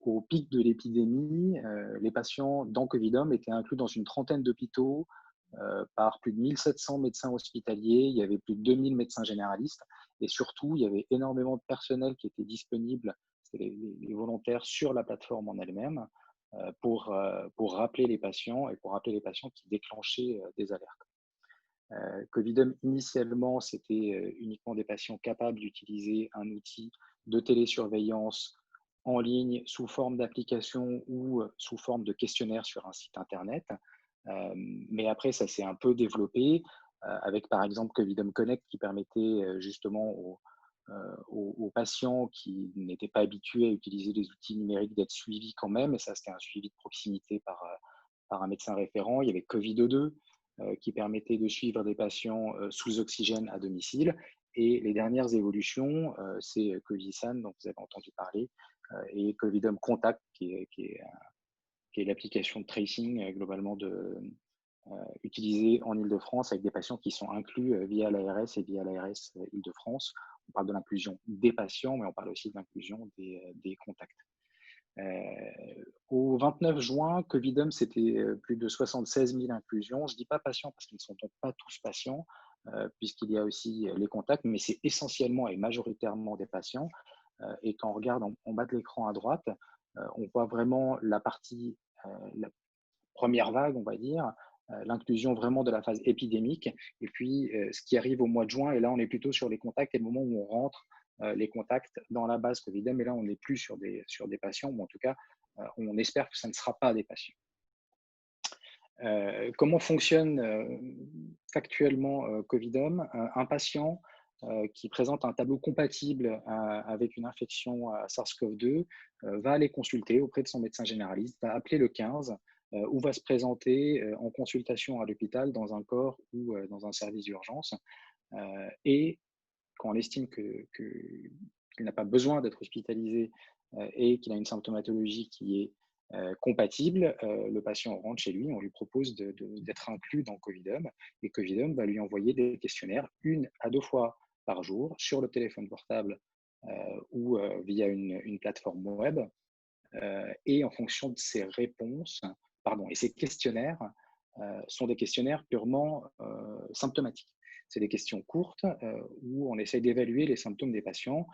au pic de l'épidémie, les patients dans Covidom étaient inclus dans une trentaine d'hôpitaux par plus de 1700 médecins hospitaliers, il y avait plus de 2000 médecins généralistes, et surtout, il y avait énormément de personnel qui était disponible, c'était les volontaires sur la plateforme en elle-même, pour rappeler les patients et pour rappeler les patients qui déclenchaient des alertes. Covidom, initialement, c'était uniquement des patients capables d'utiliser un outil de télésurveillance en ligne sous forme d'application ou sous forme de questionnaire sur un site internet. Mais après, ça s'est un peu développé avec, par exemple, Covidom Connect, qui permettait justement aux patients qui n'étaient pas habitués à utiliser les outils numériques d'être suivis quand même. Et ça, c'était un suivi de proximité par un médecin référent. Il y avait Covido2 qui permettait de suivre des patients sous oxygène à domicile. Et les dernières évolutions, c'est Covisan, dont vous avez entendu parler, et Covidom Contact, qui est l'application de tracing globalement utilisée en Île-de-France avec des patients qui sont inclus via l'ARS et via l'ARS Île-de-France. On parle de l'inclusion des patients, mais on parle aussi de l'inclusion des contacts. Au 29 juin, Covidom, c'était plus de 76 000 inclusions. Je ne dis pas patients parce qu'ils ne sont donc pas tous patients, puisqu'il y a aussi les contacts, mais c'est essentiellement et majoritairement des patients. Et quand on regarde en bas de l'écran à droite, on voit vraiment la partie, la première vague, on va dire, l'inclusion vraiment de la phase épidémique. Et puis, ce qui arrive au mois de juin, et là, on est plutôt sur les contacts et le moment où on rentre les contacts dans la base Covidom. Et là, on n'est plus sur des patients, ou en tout cas, on espère que ça ne sera pas des patients. Comment fonctionne factuellement Covidom? Un patient qui présente un tableau compatible avec une infection à SARS-CoV-2 va aller consulter auprès de son médecin généraliste, va appeler le 15 ou va se présenter en consultation à l'hôpital dans un corps ou dans un service d'urgence. Et quand on estime qu'il n'a pas besoin d'être hospitalisé et qu'il a une symptomatologie qui est compatible, le patient rentre chez lui, on lui propose d'être inclus dans Covidom, et Covidom va lui envoyer des questionnaires 1 à 2 fois par jour sur le téléphone portable ou via une plateforme web, et en fonction de ces réponses, et ces questionnaires sont des questionnaires purement symptomatiques. C'est des questions courtes où on essaye d'évaluer les symptômes des patients,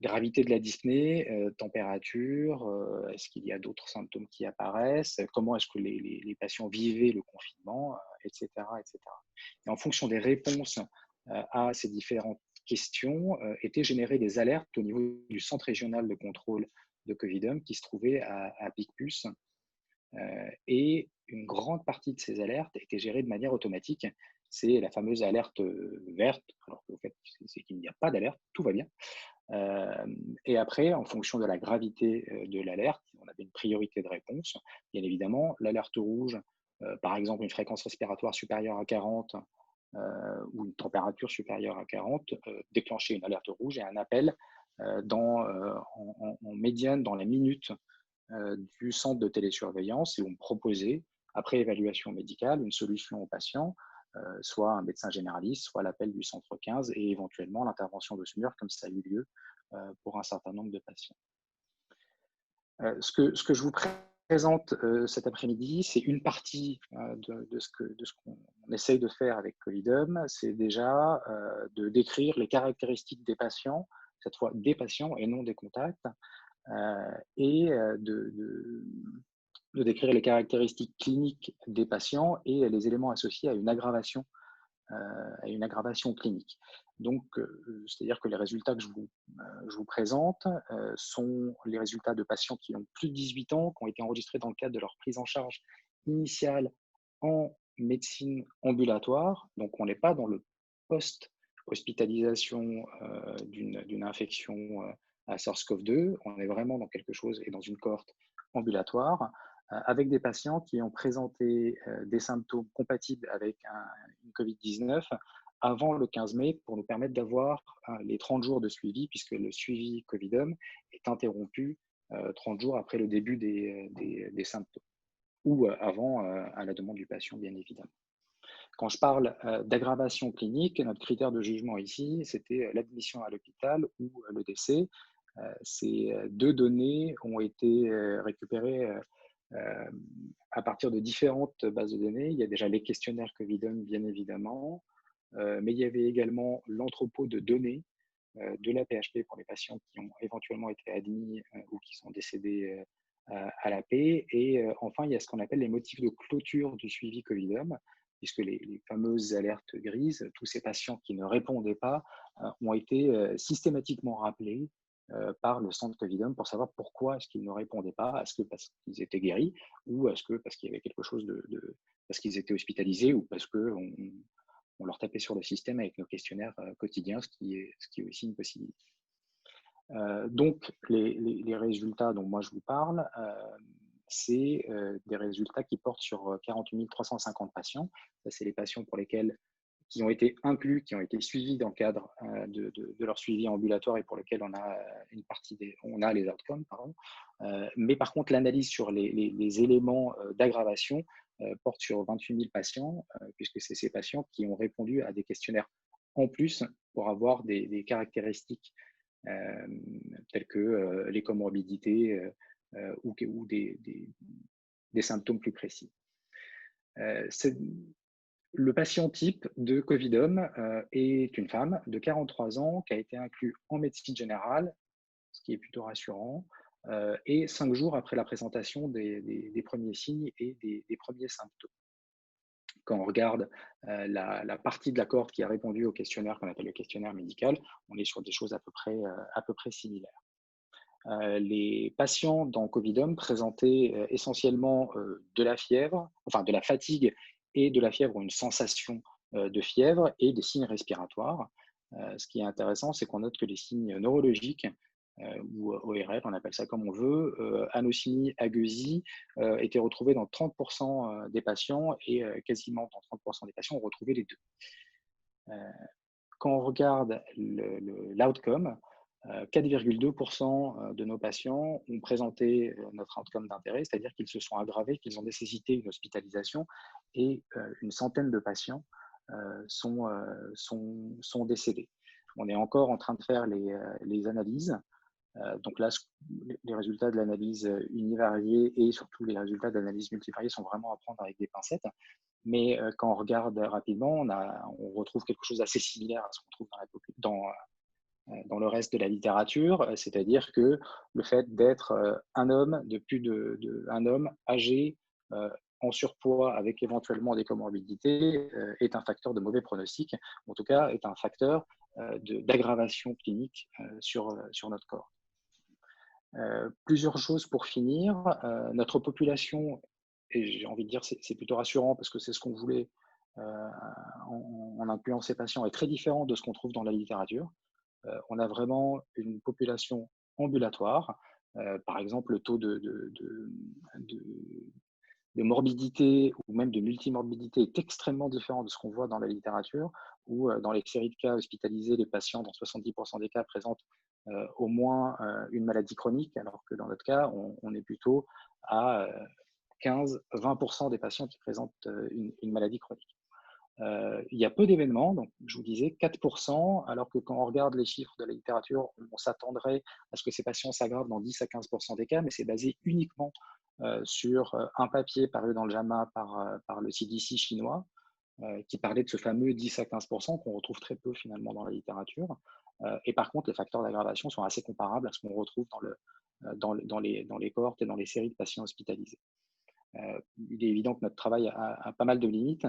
gravité de la dyspnée, température, est-ce qu'il y a d'autres symptômes qui apparaissent, comment est-ce que les patients vivaient le confinement, etc., etc. Et en fonction des réponses à ces différentes questions, étaient générées des alertes au niveau du centre régional de contrôle de Covidom qui se trouvait à Picpus. Et une grande partie de ces alertes étaient gérées de manière automatique. C'est la fameuse alerte verte, alors qu'en fait, c'est qu'il n'y a pas d'alerte, tout va bien. Et après, en fonction de la gravité de l'alerte, on avait une priorité de réponse. Bien évidemment, l'alerte rouge, par exemple une fréquence respiratoire supérieure à 40 ou une température supérieure à 40, déclenchait une alerte rouge et un appel en médiane dans la minute du centre de télésurveillance, et on proposait, après évaluation médicale, une solution au patient, soit un médecin généraliste, soit l'appel du centre 15 et éventuellement l'intervention de SMUR, comme ça a eu lieu pour un certain nombre de patients. Ce que je vous présente cet après-midi, c'est une partie de ce qu'on essaye de faire avec Covidom. C'est déjà de décrire les caractéristiques des patients, cette fois des patients et non des contacts, et de décrire les caractéristiques cliniques des patients et les éléments associés à une aggravation clinique. Donc, c'est-à-dire que les résultats que je vous présente sont les résultats de patients qui ont plus de 18 ans, qui ont été enregistrés dans le cadre de leur prise en charge initiale en médecine ambulatoire. Donc, on n'est pas dans le post-hospitalisation d'une infection à SARS-CoV-2, on est vraiment dans quelque chose et dans une cohorte ambulatoire, avec des patients qui ont présenté des symptômes compatibles avec une COVID-19 avant le 15 mai pour nous permettre d'avoir les 30 jours de suivi, puisque le suivi Covidom est interrompu 30 jours après le début des symptômes, ou avant à la demande du patient, bien évidemment. Quand je parle d'aggravation clinique, notre critère de jugement ici, c'était l'admission à l'hôpital ou le décès. Ces deux données ont été récupérées à partir de différentes bases de données. Il y a déjà les questionnaires Covidom, bien évidemment, mais il y avait également l'entrepôt de données de la PHP pour les patients qui ont éventuellement été admis ou qui sont décédés à la paix. Et enfin, il y a ce qu'on appelle les motifs de clôture du suivi Covidom, puisque les fameuses alertes grises, tous ces patients qui ne répondaient pas ont été systématiquement rappelés par le centre Covidom pour savoir pourquoi est-ce qu'ils ne répondaient pas. Est-ce que parce qu'ils étaient guéris, ou est-ce que parce qu'il y avait quelque chose parce qu'ils étaient hospitalisés, ou parce qu'on leur tapait sur le système avec nos questionnaires quotidiens, ce qui est aussi une possibilité. Donc, les résultats dont moi je vous parle, c'est des résultats qui portent sur 48 350 patients. Ça, c'est les patients pour lesquels qui ont été inclus, qui ont été suivis dans le cadre de leur suivi ambulatoire et pour lesquels on a les outcomes, pardon. Mais par contre, l'analyse sur les éléments d'aggravation porte sur 28 000 patients, puisque c'est ces patients qui ont répondu à des questionnaires en plus pour avoir des caractéristiques telles que les comorbidités ou des symptômes plus précis. Le patient type de Covidom est une femme de 43 ans qui a été inclue en médecine générale, ce qui est plutôt rassurant, et 5 jours après la présentation des premiers signes et des premiers symptômes. Quand on regarde la partie de la cohorte qui a répondu au questionnaire qu'on appelle le questionnaire médical, on est sur des choses à peu près similaires. Les patients dans Covidom présentaient essentiellement de la fièvre, enfin de la fatigue et de la fièvre, ou une sensation de fièvre et des signes respiratoires. Ce qui est intéressant, c'est qu'on note que les signes neurologiques ou ORL, on appelle ça comme on veut, anosmie, agueusie, étaient retrouvés dans 30% des patients, et quasiment dans 30% des patients, on retrouvait les deux. Quand on regarde l'outcome, 4,2% de nos patients ont présenté notre outcome d'intérêt, c'est-à-dire qu'ils se sont aggravés, qu'ils ont nécessité une hospitalisation, et une centaine de patients sont décédés. On est encore en train de faire les analyses. Donc là, les résultats de l'analyse univariée et surtout les résultats de l'analyse multivariée sont vraiment à prendre avec des pincettes. Mais quand on regarde rapidement, on retrouve quelque chose d'assez similaire à ce qu'on trouve dans le reste de la littérature, c'est-à-dire que le fait d'être un homme un homme âgé, en surpoids avec éventuellement des comorbidités, est un facteur de mauvais pronostic, en tout cas est un facteur d'aggravation clinique sur notre corps. Plusieurs choses pour finir. Notre population, et j'ai envie de dire c'est plutôt rassurant parce que c'est ce qu'on voulait en incluant ces patients, est très différent de ce qu'on trouve dans la littérature. on a vraiment une population ambulatoire. Par exemple, le taux de morbidité ou même de multimorbidité est extrêmement différent de ce qu'on voit dans la littérature, où dans les séries de cas hospitalisés, les patients, dans 70% des cas, présentent au moins une maladie chronique, alors que dans notre cas, on est plutôt à 15-20% des patients qui présentent une maladie chronique. Il y a peu d'événements, donc je vous disais 4%, alors que quand on regarde les chiffres de la littérature, on s'attendrait à ce que ces patients s'aggravent dans 10 à 15% des cas, mais c'est basé uniquement sur un papier paru dans le JAMA par le CDC chinois, qui parlait de ce fameux 10 à 15% qu'on retrouve très peu finalement dans la littérature. Et par contre, les facteurs d'aggravation sont assez comparables à ce qu'on retrouve dans les cohortes et dans les séries de patients hospitalisés. Il est évident que notre travail a pas mal de limites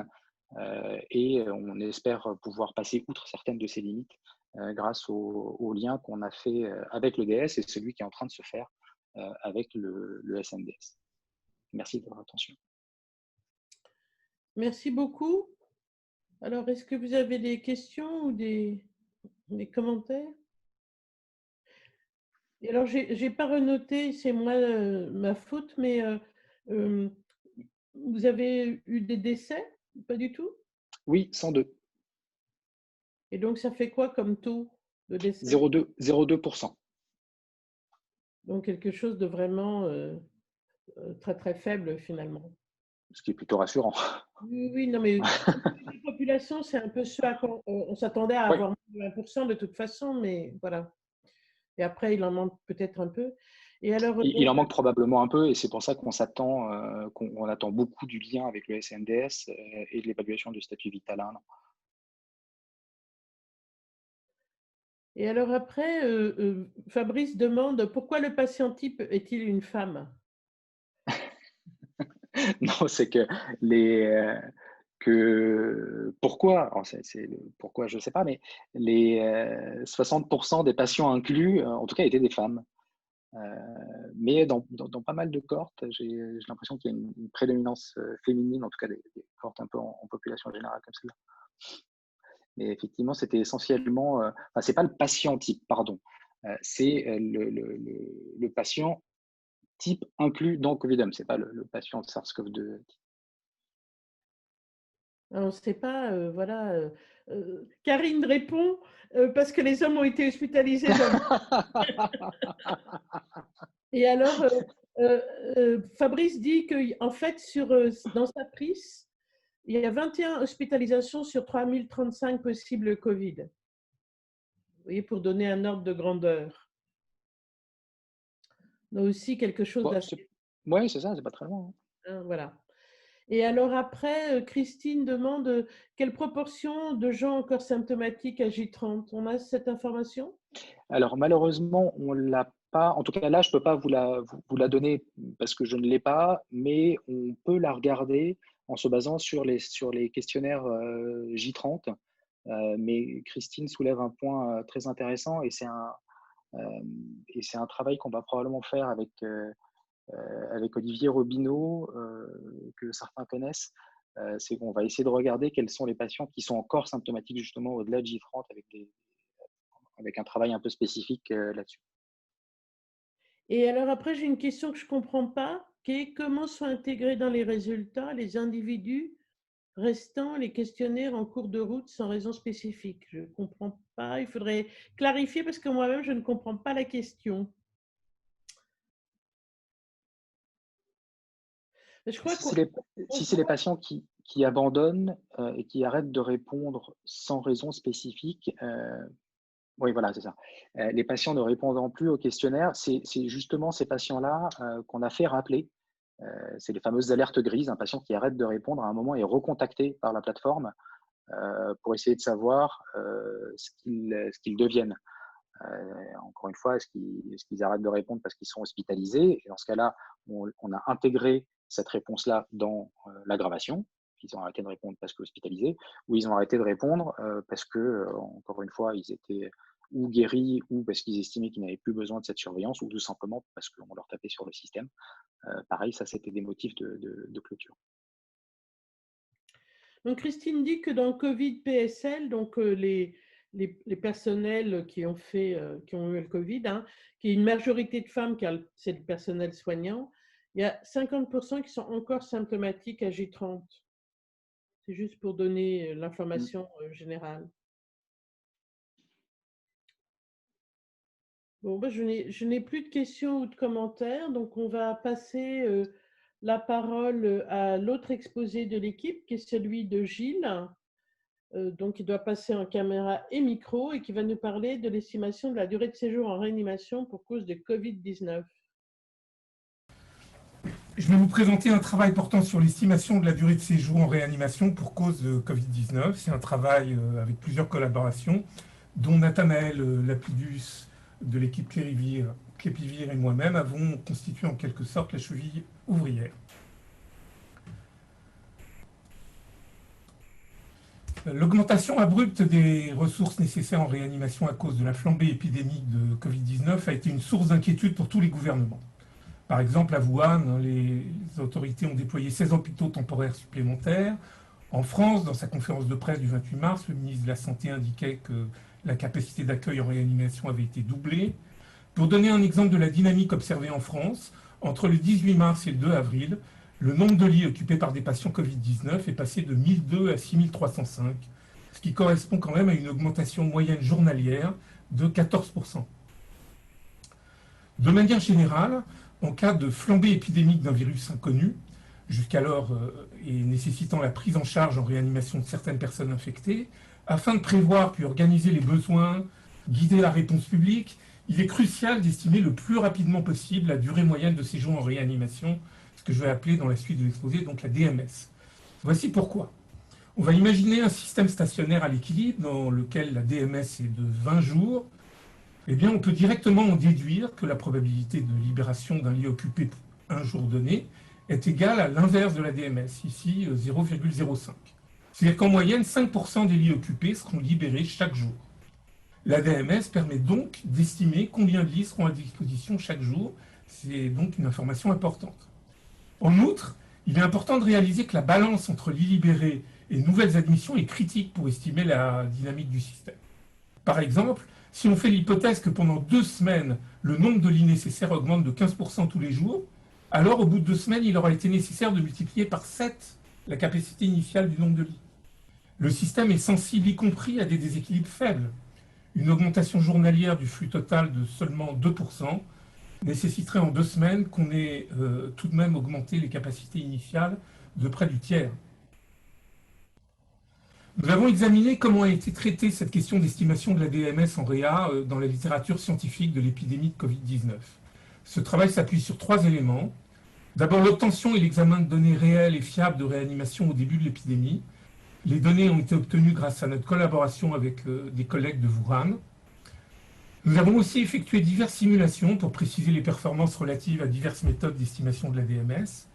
et on espère pouvoir passer outre certaines de ces limites grâce au lien qu'on a fait avec l'EDS et celui qui est en train de se faire avec le SNDS. Merci de votre attention. Merci beaucoup. Alors, est-ce que vous avez des questions ou des commentaires? Et alors, j'ai pas renoté, c'est moi ma faute, mais vous avez eu des décès? Pas du tout? Oui, 102. Et donc, ça fait quoi comme taux de décès? 0,2%. Donc, quelque chose de vraiment très, très faible finalement. Ce qui est plutôt rassurant. Oui, oui, non, mais la population, c'est un peu ce à quoi on s'attendait à Oui. avoir moins de 20% de toute façon, mais voilà. Et après, il en manque peut-être un peu. Et alors, Il en manque probablement un peu, et c'est pour ça qu'on qu'on attend beaucoup du lien avec le SNDS et de l'évaluation du statut vital à 1 an. Et alors après, Fabrice demande pourquoi le patient type est-il une femme? Non, c'est que pourquoi, alors pourquoi je ne sais pas, mais les 60% des patients inclus, en tout cas, étaient des femmes. Mais dans pas mal de cohortes, j'ai l'impression qu'il y a une prédominance féminine, en tout cas des cohortes un peu en population générale comme celle-là. Mais effectivement, c'était essentiellement, enfin, c'est pas le patient type, pardon, c'est le patient type inclus dans Covidum, c'est pas le patient SARS-CoV-2. On ne sait pas, voilà. Karine répond parce que les hommes ont été hospitalisés. Et alors, Fabrice dit qu'en fait, dans sa prise, il y a 21 hospitalisations sur 3035 possibles Covid. Vous voyez, pour donner un ordre de grandeur. Donc aussi quelque chose d'assez… Oui, c'est ça, c'est pas très loin. Hein, voilà. Et alors après, Christine demande quelle proportion de gens encore symptomatiques à J30? On a cette information? Alors malheureusement, on ne l'a pas. En tout cas, là, je ne peux pas vous la donner parce que je ne l'ai pas, mais on peut la regarder en se basant sur les questionnaires J30. Mais Christine soulève un point très intéressant et c'est un travail qu'on va probablement faire avec Olivier Robineau, que certains connaissent. C'est qu'on va essayer de regarder quels sont les patients qui sont encore symptomatiques justement au-delà de J30 avec un travail un peu spécifique là-dessus. Et alors après, j'ai une question que je ne comprends pas, qui est comment sont intégrés dans les résultats les individus restant les questionnaires en cours de route sans raison spécifique? Je ne comprends pas, il faudrait clarifier parce que moi-même, je ne comprends pas la question. Je crois si c'est les patients qui abandonnent et qui arrêtent de répondre sans raison spécifique, oui, voilà, c'est ça. Les patients ne répondant plus au questionnaire, c'est justement ces patients-là qu'on a fait rappeler. C'est les fameuses alertes grises. Un patient qui arrête de répondre à un moment est recontacté par la plateforme pour essayer de savoir ce qu'ils deviennent. Encore une fois, est-ce qu'ils arrêtent de répondre parce qu'ils sont hospitalisés? Et dans ce cas-là, on a intégré cette réponse-là dans l'aggravation. Ils ont arrêté de répondre parce que hospitalisés, ou ils ont arrêté de répondre parce que, encore une fois, ils étaient ou guéris, ou parce qu'ils estimaient qu'ils n'avaient plus besoin de cette surveillance, ou tout simplement parce qu'on leur tapait sur le système. Pareil, ça, c'était des motifs de clôture. Donc, Christine dit que dans Covid PSL, donc les les personnels qui ont eu le Covid, hein, qui est une majorité de femmes, car c'est le personnel soignant, il y a 50% qui sont encore symptomatiques à J30. C'est juste pour donner l'information générale. Bon, ben, je n'ai plus de questions ou de commentaires, donc on va passer la parole à l'autre exposé de l'équipe, qui est celui de Gilles. Donc, il doit passer en caméra et micro et qui va nous parler de l'estimation de la durée de séjour en réanimation pour cause de Covid-19. Je vais vous présenter un travail portant sur l'estimation de la durée de séjour en réanimation pour cause de Covid-19. C'est un travail avec plusieurs collaborations, dont Nathanaël Lapidus de l'équipe Clépivir et moi-même avons constitué en quelque sorte la cheville ouvrière. L'augmentation abrupte des ressources nécessaires en réanimation à cause de la flambée épidémique de Covid-19 a été une source d'inquiétude pour tous les gouvernements. Par exemple, à Wuhan, les autorités ont déployé 16 hôpitaux temporaires supplémentaires. En France, dans sa conférence de presse du 28 mars, le ministre de la Santé indiquait que la capacité d'accueil en réanimation avait été doublée. Pour donner un exemple de la dynamique observée en France, entre le 18 mars et le 2 avril, le nombre de lits occupés par des patients Covid-19 est passé de 1002 à 6305, ce qui correspond quand même à une augmentation moyenne journalière de 14%. De manière générale, en cas de flambée épidémique d'un virus inconnu, jusqu'alors et nécessitant la prise en charge en réanimation de certaines personnes infectées, afin de prévoir puis organiser les besoins, guider la réponse publique, il est crucial d'estimer le plus rapidement possible la durée moyenne de séjour en réanimation, ce que je vais appeler dans la suite de l'exposé, donc la DMS. Voici pourquoi. On va imaginer un système stationnaire à l'équilibre dans lequel la DMS est de 20 jours. Eh bien, on peut directement en déduire que la probabilité de libération d'un lit occupé un jour donné est égale à l'inverse de la DMS, ici 0,05. C'est-à-dire qu'en moyenne, 5% des lits occupés seront libérés chaque jour. La DMS permet donc d'estimer combien de lits seront à disposition chaque jour. C'est donc une information importante. En outre, il est important de réaliser que la balance entre lits libérés et nouvelles admissions est critique pour estimer la dynamique du système. Par exemple, si on fait l'hypothèse que pendant 2 semaines, le nombre de lits nécessaires augmente de 15% tous les jours, alors au bout de 2 semaines, il aura été nécessaire de multiplier par 7 la capacité initiale du nombre de lits. Le système est sensible y compris à des déséquilibres faibles. Une augmentation journalière du flux total de seulement 2% nécessiterait en 2 semaines qu'on ait tout de même augmenté les capacités initiales de près du tiers. Nous avons examiné comment a été traitée cette question d'estimation de la DMS en réa dans la littérature scientifique de l'épidémie de Covid-19. Ce travail s'appuie sur 3 éléments. D'abord, l'obtention et l'examen de données réelles et fiables de réanimation au début de l'épidémie. Les données ont été obtenues grâce à notre collaboration avec des collègues de Wuhan. Nous avons aussi effectué diverses simulations pour préciser les performances relatives à diverses méthodes d'estimation de la DMS.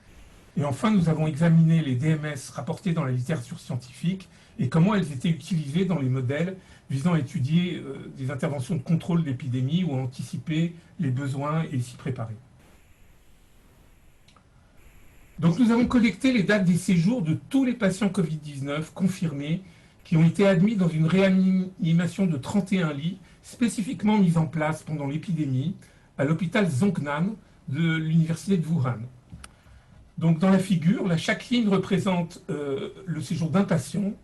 Et enfin, nous avons examiné les DMS rapportées dans la littérature scientifique et comment elles étaient utilisées dans les modèles visant à étudier des interventions de contrôle d'épidémie ou à anticiper les besoins et s'y préparer. Donc nous avons collecté les dates des séjours de tous les patients Covid-19 confirmés qui ont été admis dans une réanimation de 31 lits spécifiquement mis en place pendant l'épidémie à l'hôpital Zhongnan de l'université de Wuhan. Donc dans la figure, là, chaque ligne représente le séjour d'un patient.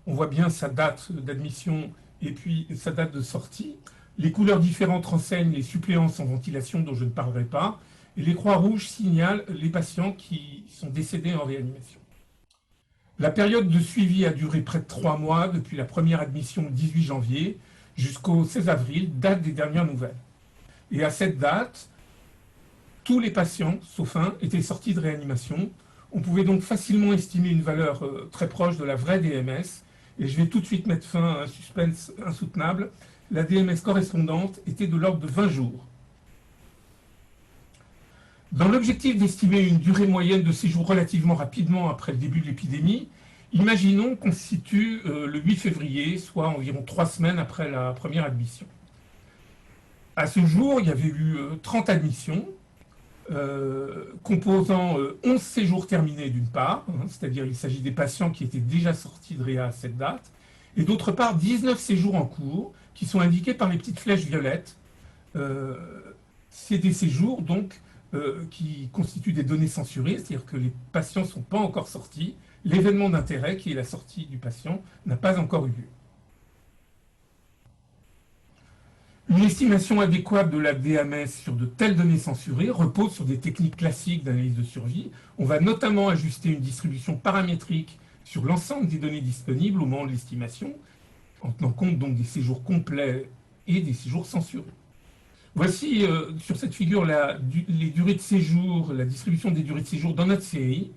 On voit bien sa date d'admission et puis sa date de sortie. Les couleurs différentes renseignent les suppléances en ventilation dont je ne parlerai pas. Et les croix rouges signalent les patients qui sont décédés en réanimation. La période de suivi a duré près de 3 mois, depuis la première admission le 18 janvier jusqu'au 16 avril, date des dernières nouvelles. Et à cette date, tous les patients, sauf un, étaient sortis de réanimation. On pouvait donc facilement estimer une valeur très proche de la vraie DMS. Et je vais tout de suite mettre fin à un suspense insoutenable. La DMS correspondante était de l'ordre de 20 jours. Dans l'objectif d'estimer une durée moyenne de séjour relativement rapidement après le début de l'épidémie, imaginons qu'on se situe le 8 février, soit environ 3 semaines après la première admission. À ce jour, il y avait eu 30 admissions, composant 11 séjours terminés d'une part, c'est-à-dire il s'agit des patients qui étaient déjà sortis de réa à cette date, et d'autre part 19 séjours en cours qui sont indiqués par les petites flèches violettes. C'est des séjours donc qui constituent des données censurées, c'est-à-dire que les patients ne sont pas encore sortis. L'événement d'intérêt, qui est la sortie du patient, n'a pas encore eu lieu. Une estimation adéquate de la DMS sur de telles données censurées repose sur des techniques classiques d'analyse de survie. On va notamment ajuster une distribution paramétrique sur l'ensemble des données disponibles au moment de l'estimation, en tenant compte donc des séjours complets et des séjours censurés. Voici sur cette figure les durées de séjour, la distribution des durées de séjour dans notre série.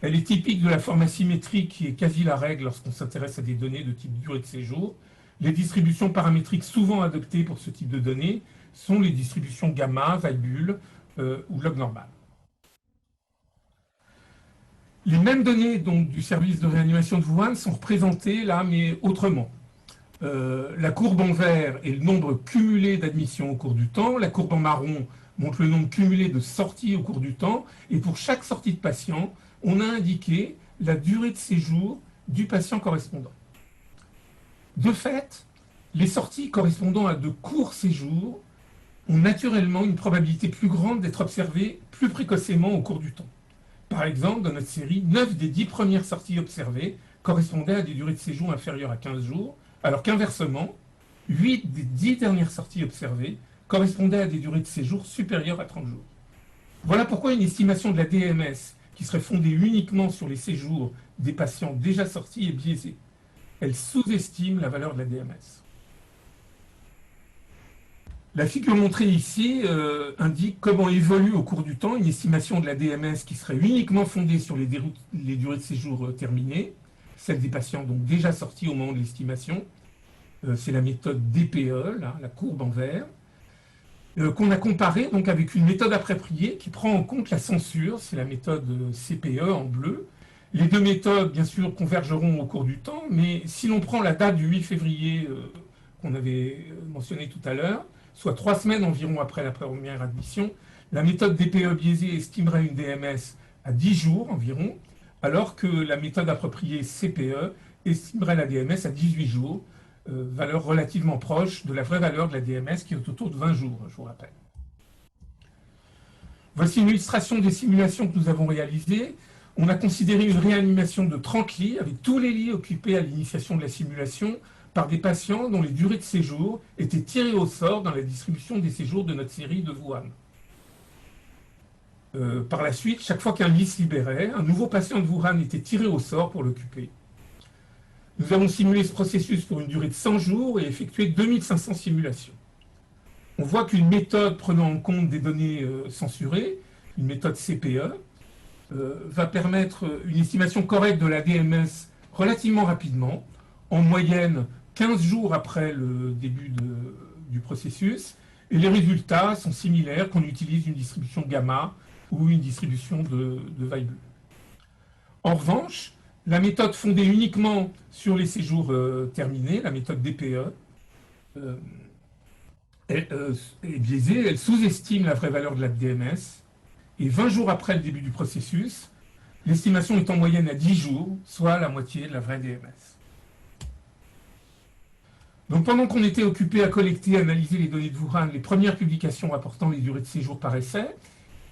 Elle est typique de la forme asymétrique qui est quasi la règle lorsqu'on s'intéresse à des données de type durée de séjour. Les distributions paramétriques souvent adoptées pour ce type de données sont les distributions gamma, Weibull ou log normal. Les mêmes données donc, du service de réanimation de Wuhan sont représentées là, mais autrement. La courbe en vert est le nombre cumulé d'admissions au cours du temps. La courbe en marron montre le nombre cumulé de sorties au cours du temps. Et pour chaque sortie de patient, on a indiqué la durée de séjour du patient correspondant. De fait, les sorties correspondant à de courts séjours ont naturellement une probabilité plus grande d'être observées plus précocement au cours du temps. Par exemple, dans notre série, 9 des 10 premières sorties observées correspondaient à des durées de séjour inférieures à 15 jours, alors qu'inversement, 8 des 10 dernières sorties observées correspondaient à des durées de séjour supérieures à 30 jours. Voilà pourquoi une estimation de la DMS qui serait fondée uniquement sur les séjours des patients déjà sortis est biaisée. Elle sous-estime la valeur de la DMS. La figure montrée ici indique comment évolue au cours du temps une estimation de la DMS qui serait uniquement fondée sur les durées de séjour terminées, celles des patients donc déjà sortis au moment de l'estimation. C'est la méthode DPE, là, la courbe en vert, qu'on a comparée donc, avec une méthode appropriée qui prend en compte la censure, c'est la méthode CPE en bleu. Les deux méthodes, bien sûr, convergeront au cours du temps, mais si l'on prend la date du 8 février qu'on avait mentionné tout à l'heure, soit 3 semaines environ après la première admission, la méthode DPE biaisée estimerait une DMS à 10 jours environ, alors que la méthode appropriée CPE estimerait la DMS à 18 jours, valeur relativement proche de la vraie valeur de la DMS qui est autour de 20 jours, je vous rappelle. Voici une illustration des simulations que nous avons réalisées. On a considéré une réanimation de 30 lits, avec tous les lits occupés à l'initiation de la simulation, par des patients dont les durées de séjour étaient tirées au sort dans la distribution des séjours de notre série de Wuhan. Par la suite, chaque fois qu'un lit se libérait, un nouveau patient de Wuhan était tiré au sort pour l'occuper. Nous avons simulé ce processus pour une durée de 100 jours et effectué 2500 simulations. On voit qu'une méthode prenant en compte des données censurées, une méthode CPE, va permettre une estimation correcte de la DMS relativement rapidement, en moyenne 15 jours après le début du processus, et les résultats sont similaires qu'on utilise une distribution gamma ou une distribution de Weibull. En revanche, la méthode fondée uniquement sur les séjours terminés, la méthode DPE, est biaisée, elle sous-estime la vraie valeur de la DMS, et 20 jours après le début du processus, l'estimation est en moyenne à 10 jours, soit la moitié de la vraie DMS. Donc pendant qu'on était occupé à collecter et analyser les données de Wuhan, les premières publications rapportant les durées de séjour paraissaient,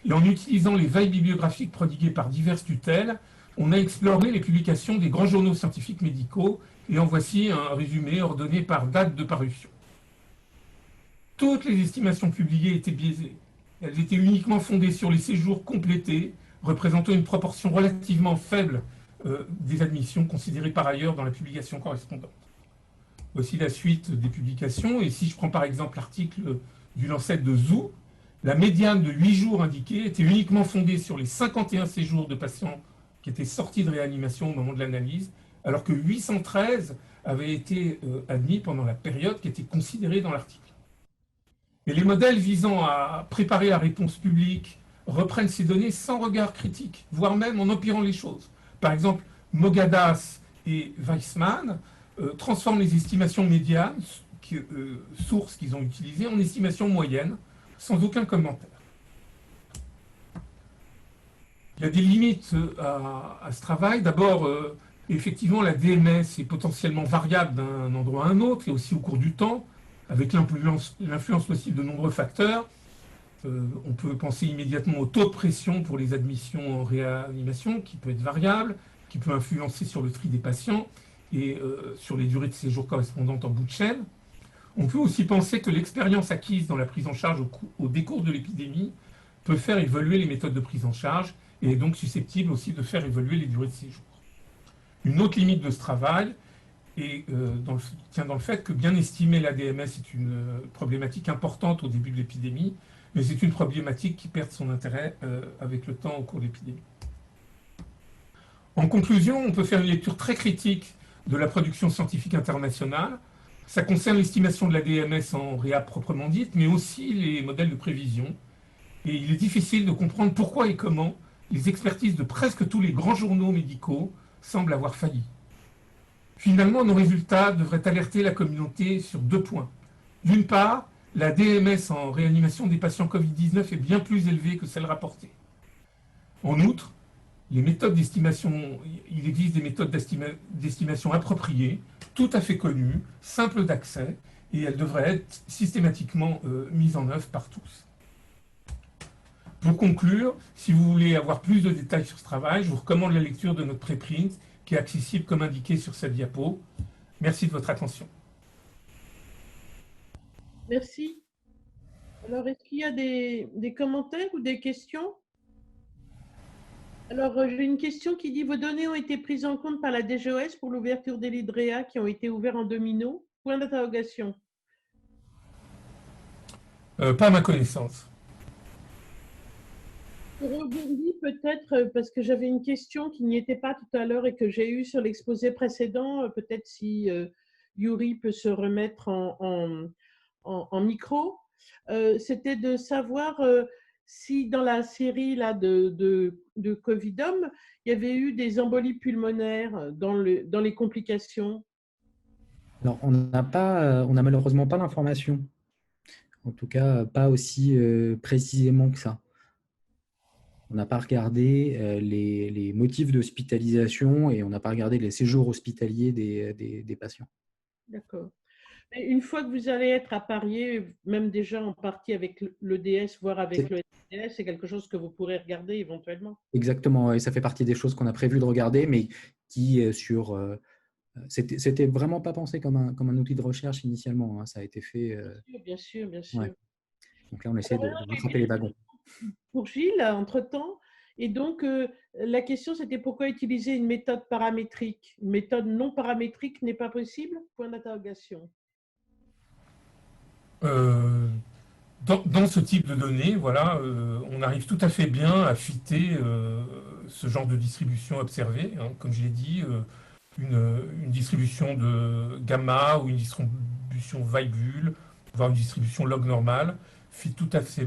et en utilisant les veilles bibliographiques prodiguées par diverses tutelles, on a exploré les publications des grands journaux scientifiques médicaux, et en voici un résumé ordonné par date de parution. Toutes les estimations publiées étaient biaisées. Elles étaient uniquement fondées sur les séjours complétés, représentant une proportion relativement faible des admissions considérées par ailleurs dans la publication correspondante. Voici la suite des publications, et si je prends par exemple l'article du Lancet de Zhou, la médiane de 8 jours indiquée était uniquement fondée sur les 51 séjours de patients qui étaient sortis de réanimation au moment de l'analyse, alors que 813 avaient été admis pendant la période qui était considérée dans l'article. Et les modèles visant à préparer la réponse publique reprennent ces données sans regard critique, voire même en empirant les choses. Par exemple, Mogadas et Weissman transforment les estimations médianes, sources qu'ils ont utilisées, en estimations moyennes, sans aucun commentaire. Il y a des limites à ce travail. D'abord, Effectivement, la DMS est potentiellement variable d'un endroit à un autre et aussi au cours du temps, avec l'influence possible de nombreux facteurs. On peut penser immédiatement au taux de pression pour les admissions en réanimation, qui peut être variable, qui peut influencer sur le tri des patients et sur les durées de séjour correspondantes en bout de chaîne. On peut aussi penser que l'expérience acquise dans la prise en charge au décours de l'épidémie peut faire évoluer les méthodes de prise en charge et est donc susceptible aussi de faire évoluer les durées de séjour. Une autre limite de ce travail tient dans le fait que bien estimer la DMS est une problématique importante au début de l'épidémie, mais c'est une problématique qui perd son intérêt avec le temps au cours de l'épidémie. En conclusion, on peut faire une lecture très critique de la production scientifique internationale. Ça concerne l'estimation de la DMS en réa proprement dite, mais aussi les modèles de prévision. Et il est difficile de comprendre pourquoi et comment les expertises de presque tous les grands journaux médicaux semblent avoir failli. Finalement, nos résultats devraient alerter la communauté sur 2 points. D'une part, la DMS en réanimation des patients Covid-19 est bien plus élevée que celle rapportée. En outre, il existe des méthodes d'estimation appropriées, tout à fait connues, simples d'accès, et elles devraient être systématiquement mises en œuvre par tous. Pour conclure, si vous voulez avoir plus de détails sur ce travail, je vous recommande la lecture de notre préprint qui est accessible comme indiqué sur cette diapo. Merci de votre attention. Merci. Alors, est-ce qu'il y a des commentaires ou des questions? Alors, j'ai une question qui dit: vos données ont été prises en compte par la DGOS pour l'ouverture des lits de réa qui ont été ouverts en domino? Point d'interrogation. Pas à ma connaissance. Je rebondis peut-être parce que j'avais une question qui n'y était pas tout à l'heure et que j'ai eue sur l'exposé précédent. Peut-être si Yuri peut se remettre en micro. C'était de savoir si dans la série là, de Covidom, il y avait eu des embolies pulmonaires dans les complications. Alors, on n'a malheureusement pas l'information. En tout cas, pas aussi précisément que ça. On n'a pas regardé les motifs d'hospitalisation et on n'a pas regardé les séjours hospitaliers des patients. D'accord. Une fois que vous allez être apparié, même déjà en partie avec l'EDS, voire avec le SDS, c'est quelque chose que vous pourrez regarder éventuellement. Exactement, et ça fait partie des choses qu'on a prévu de regarder, mais qui c'était vraiment pas pensé comme un outil de recherche initialement. Hein. Ça a été fait. Bien sûr. Ouais. Donc là, on essaie de rattraper les wagons. Pour Gilles, entre-temps. Et donc, la question, c'était pourquoi utiliser une méthode paramétrique? Une méthode non paramétrique n'est pas possible? Point d'interrogation. Dans ce type de données, voilà, on arrive tout à fait bien à fitter ce genre de distribution observée. Hein, comme je l'ai dit, une distribution de gamma ou une distribution Weibull, voire une distribution log normale, fit tout à fait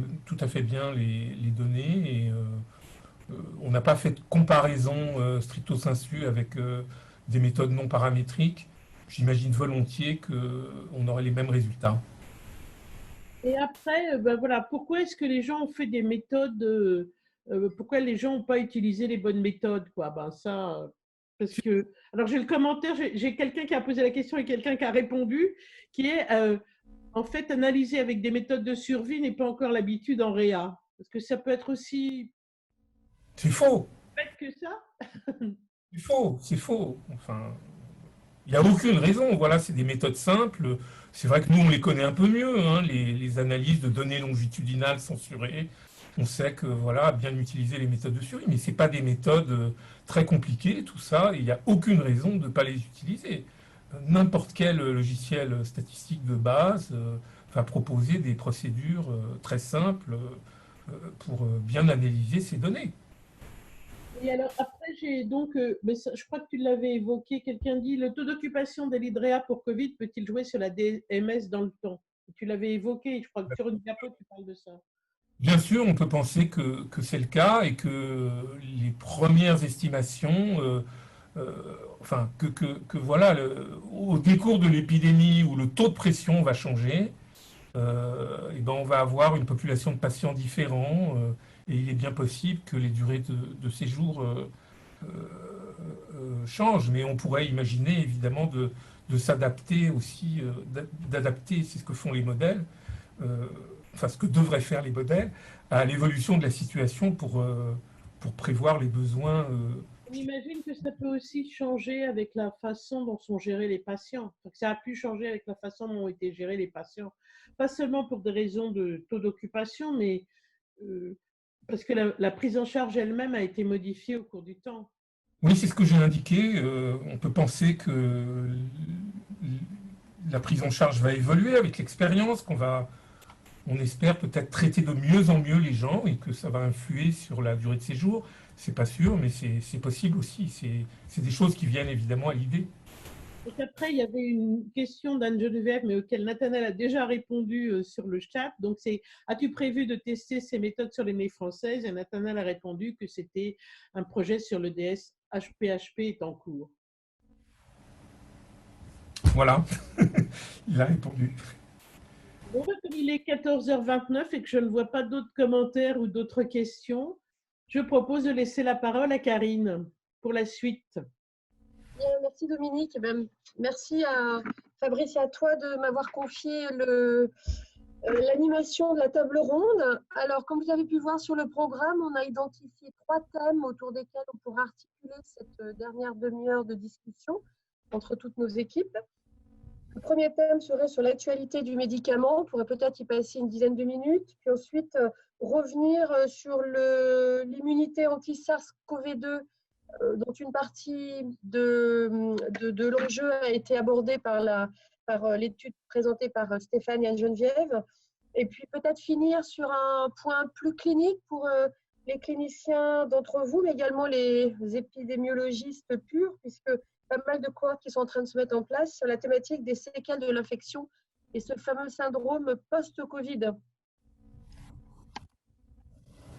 bien les données. Et on n'a pas fait de comparaison stricto sensu avec des méthodes non paramétriques. J'imagine volontiers qu'on aurait les mêmes résultats. Et après, voilà, pourquoi est-ce que les gens ont fait des méthodes, pourquoi les gens n'ont pas utilisé les bonnes méthodes, quoi? Parce que, alors j'ai le commentaire, j'ai quelqu'un qui a posé la question et quelqu'un qui a répondu, qui est, en fait, analyser avec des méthodes de survie n'est pas encore l'habitude en réa. Parce que ça peut être aussi... C'est faux. Fait que ça. C'est faux. Enfin, il n'y a aucune raison. Voilà, c'est des méthodes simples. C'est vrai que nous, on les connaît un peu mieux, hein, les analyses de données longitudinales censurées. On sait que, voilà, bien utiliser les méthodes de survie, mais ce n'est pas des méthodes très compliquées, tout ça. Il n'y a aucune raison de ne pas les utiliser. N'importe quel logiciel statistique de base va proposer des procédures très simples pour bien analyser ces données. Et alors, après, j'ai donc, mais ça, je crois que tu l'avais évoqué, quelqu'un dit: le taux d'occupation des lits de réa pour Covid peut-il jouer sur la DMS dans le temps? Tu l'avais évoqué, je crois que sur une diapo, tu parles de ça. Bien sûr, on peut penser que c'est le cas et que les premières estimations, voilà, au décours de l'épidémie où le taux de pression va changer, et ben on va avoir une population de patients différents et il est bien possible que les durées de séjour change, mais on pourrait imaginer évidemment de s'adapter aussi, d'adapter, c'est ce que font les modèles, enfin ce que devraient faire les modèles, à l'évolution de la situation pour prévoir les besoins. On imagine que ça peut aussi changer avec la façon dont sont gérés les patients. Donc, ça a pu changer avec la façon dont ont été gérés les patients. Pas seulement pour des raisons de taux d'occupation, mais parce que la prise en charge elle-même a été modifiée au cours du temps. Oui, c'est ce que j'ai indiqué. On peut penser que la prise en charge va évoluer avec l'expérience, on espère peut-être traiter de mieux en mieux les gens et que ça va influer sur la durée de séjour. C'est pas sûr, mais c'est possible aussi. C'est des choses qui viennent évidemment à l'idée. Donc après, il y avait une question d'Anne-Geneviève, mais auquel Nathanaël a déjà répondu sur le chat. Donc, c'est « As-tu prévu de tester ces méthodes sur les maies françaises ?» Et Nathanaël a répondu que c'était un projet sur le DS HPHP est en cours. Voilà, il a répondu. Bon, comme il est 14h29 et que je ne vois pas d'autres commentaires ou d'autres questions, je propose de laisser la parole à Karine pour la suite. Bien, merci Dominique. Merci à Fabrice et à toi de m'avoir confié l'animation de la table ronde. Alors, comme vous avez pu voir sur le programme, on a identifié 3 thèmes autour desquels on pourra articuler cette dernière demi-heure de discussion entre toutes nos équipes. Le premier thème serait sur l'actualité du médicament. On pourrait peut-être y passer une dizaine de minutes. Puis ensuite, revenir sur l'immunité anti-SARS-CoV-2, dont une partie de l'enjeu a été abordée par l'étude présentée par Stéphane et Anne-Geneviève. Et puis peut-être finir sur un point plus clinique pour les cliniciens d'entre vous, mais également les épidémiologistes purs, puisque pas mal de cohortes qui sont en train de se mettre en place sur la thématique des séquelles de l'infection et ce fameux syndrome post-Covid.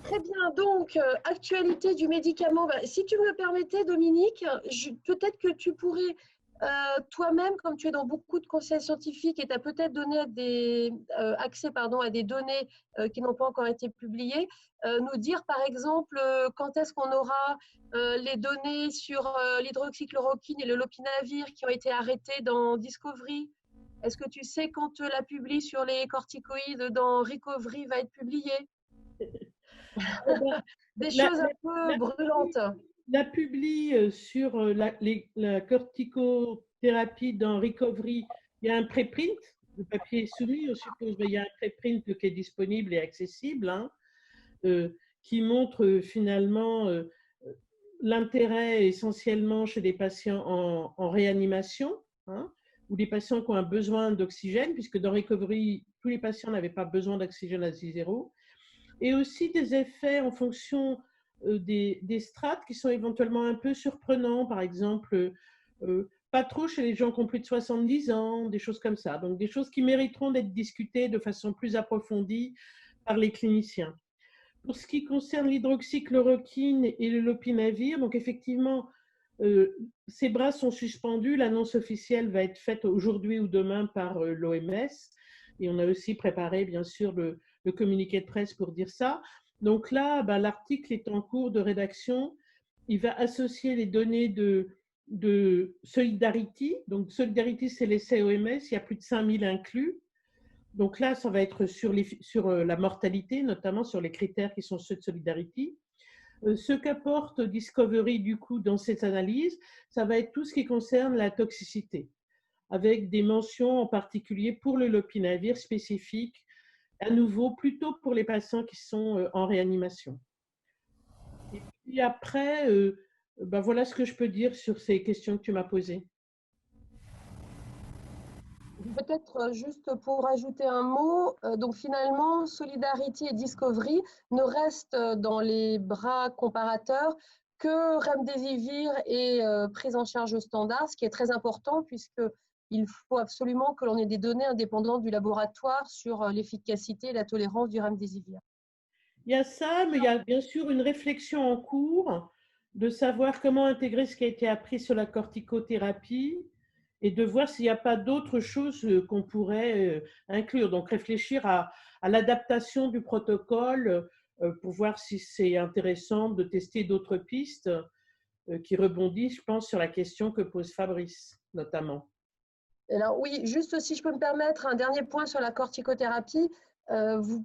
Très bien, donc, actualité du médicament. Si tu me le permettais, Dominique, peut-être que tu pourrais toi-même, comme tu es dans beaucoup de conseils scientifiques et tu as peut-être donné accès à des données qui n'ont pas encore été publiées, nous dire par exemple quand est-ce qu'on aura les données sur l'hydroxychloroquine et le lopinavir qui ont été arrêtés dans Discovery. Est-ce que tu sais quand la publie sur les corticoïdes dans Recovery va être publiée? Des choses un peu brûlantes. La publie sur la corticothérapie dans Recovery. Il y a un préprint, le papier est soumis, on suppose, mais il y a un préprint qui est disponible et accessible, qui montre finalement l'intérêt essentiellement chez des patients en réanimation, ou des patients qui ont un besoin d'oxygène, puisque dans Recovery, tous les patients n'avaient pas besoin d'oxygène à 0, et aussi des effets en fonction des strates qui sont éventuellement un peu surprenants, par exemple, pas trop chez les gens qui ont plus de 70 ans, des choses comme ça. Donc, des choses qui mériteront d'être discutées de façon plus approfondie par les cliniciens. Pour ce qui concerne l'hydroxychloroquine et le lopinavir, donc effectivement, ces bras sont suspendus. L'annonce officielle va être faite aujourd'hui ou demain par l'OMS. Et on a aussi préparé, bien sûr, le communiqué de presse pour dire ça. Donc là, l'article est en cours de rédaction. Il va associer les données de Solidarity. Donc Solidarity, c'est l'essai OMS. Il y a plus de 5000 inclus. Donc là, ça va être sur la mortalité, notamment sur les critères qui sont ceux de Solidarity. Ce qu'apporte Discovery, du coup, dans cette analyse, ça va être tout ce qui concerne la toxicité, avec des mentions en particulier pour le lopinavir spécifique, à nouveau plutôt pour les patients qui sont en réanimation. Et puis après, voilà ce que je peux dire sur ces questions que tu m'as posées. Peut-être juste pour ajouter un mot, donc finalement, Solidarity et Discovery ne restent dans les bras comparateurs que Remdesivir et prise en charge standard, ce qui est très important puisqu'il faut absolument que l'on ait des données indépendantes du laboratoire sur l'efficacité et la tolérance du Remdesivir. Il y a ça, mais il y a bien sûr une réflexion en cours de savoir comment intégrer ce qui a été appris sur la corticothérapie et de voir s'il n'y a pas d'autres choses qu'on pourrait inclure. Donc, réfléchir à l'adaptation du protocole pour voir si c'est intéressant de tester d'autres pistes. qui rebondit, je pense, sur la question que pose Fabrice, notamment. Alors oui, juste si je peux me permettre, un dernier point sur la corticothérapie.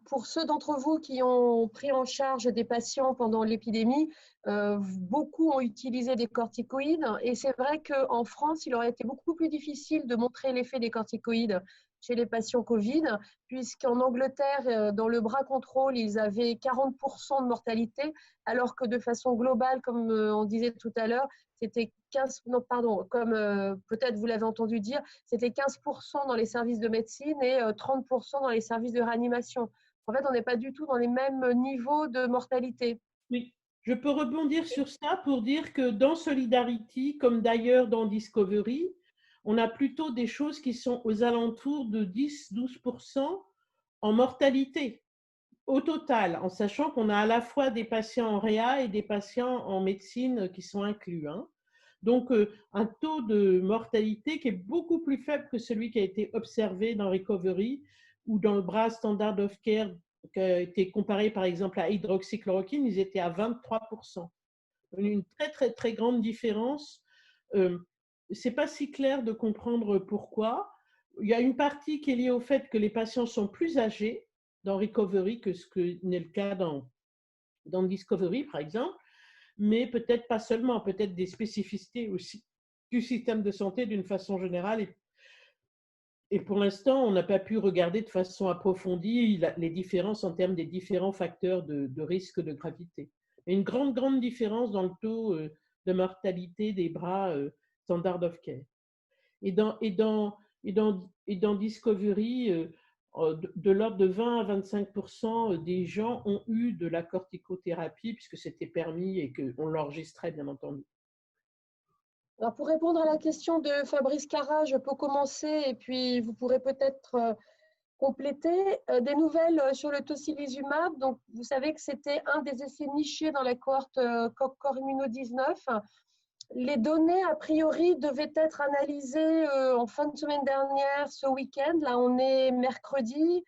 Pour ceux d'entre vous qui ont pris en charge des patients pendant l'épidémie, beaucoup ont utilisé des corticoïdes. Et c'est vrai qu'en France, il aurait été beaucoup plus difficile de montrer l'effet des corticoïdes chez les patients Covid, puisqu'en Angleterre, dans le bras contrôle, ils avaient 40% de mortalité, alors que de façon globale, comme on disait tout à l'heure, c'était 15, non, pardon, comme peut-être vous l'avez entendu dire, c'était 15% dans les services de médecine et 30% dans les services de réanimation. En fait, on n'est pas du tout dans les mêmes niveaux de mortalité. Oui, je peux rebondir sur ça pour dire que dans Solidarity, comme d'ailleurs dans Discovery, on a plutôt des choses qui sont aux alentours de 10-12% en mortalité au total, en sachant qu'on a à la fois des patients en réa et des patients en médecine qui sont inclus. Hein. Donc, un taux de mortalité qui est beaucoup plus faible que celui qui a été observé dans Recovery ou dans le bras Standard of Care qui a été comparé par exemple à hydroxychloroquine, ils étaient à 23%. Une très, très, très grande différence. Ce n'est pas si clair de comprendre pourquoi. Il y a une partie qui est liée au fait que les patients sont plus âgés dans Recovery que ce que n'est le cas dans Discovery, par exemple, mais peut-être pas seulement, peut-être des spécificités aussi du système de santé d'une façon générale. Et pour l'instant, on n'a pas pu regarder de façon approfondie les différences en termes des différents facteurs de risque de gravité. Il y a une grande, grande différence dans le taux de mortalité des bras Standard of Care. Et dans Discovery, de l'ordre de 20 à 25% des gens ont eu de la corticothérapie puisque c'était permis et qu'on l'enregistrait, bien entendu. Alors pour répondre à la question de Fabrice Cara, je peux commencer et puis vous pourrez peut-être compléter. Des nouvelles sur le tocilizumab. Donc, vous savez que c'était un des essais nichés dans la cohorte Corps Immuno 19. Les données, a priori, devaient être analysées en fin de semaine dernière, ce week-end. Là, on est mercredi.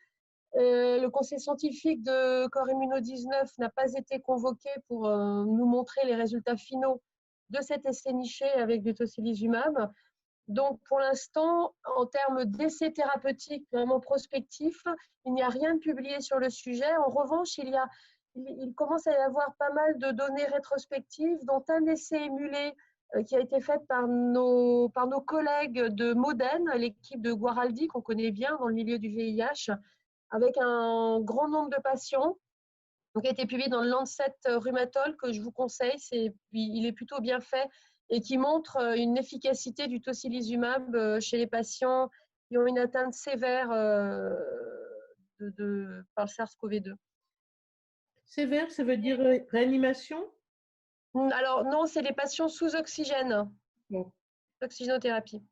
Le conseil scientifique de Corps Immuno 19 n'a pas été convoqué pour nous montrer les résultats finaux de cet essai niché avec du tocilizumab. Donc, pour l'instant, en termes d'essais thérapeutiques vraiment prospectifs, il n'y a rien de publié sur le sujet. En revanche, il commence à y avoir pas mal de données rétrospectives, dont un essai émulé qui a été fait par nos collègues de Modène, l'équipe de Guaraldi, qu'on connaît bien dans le milieu du VIH, avec un grand nombre de patients. Donc, il a été publié dans le Lancet Rheumatology, que je vous conseille. Il est plutôt bien fait et qui montre une efficacité du tocilizumab chez les patients qui ont une atteinte sévère par le SARS-CoV-2. Sévère, ça veut dire réanimation? Alors non, c'est les patients sous oxygène, bon. Oxygénothérapie.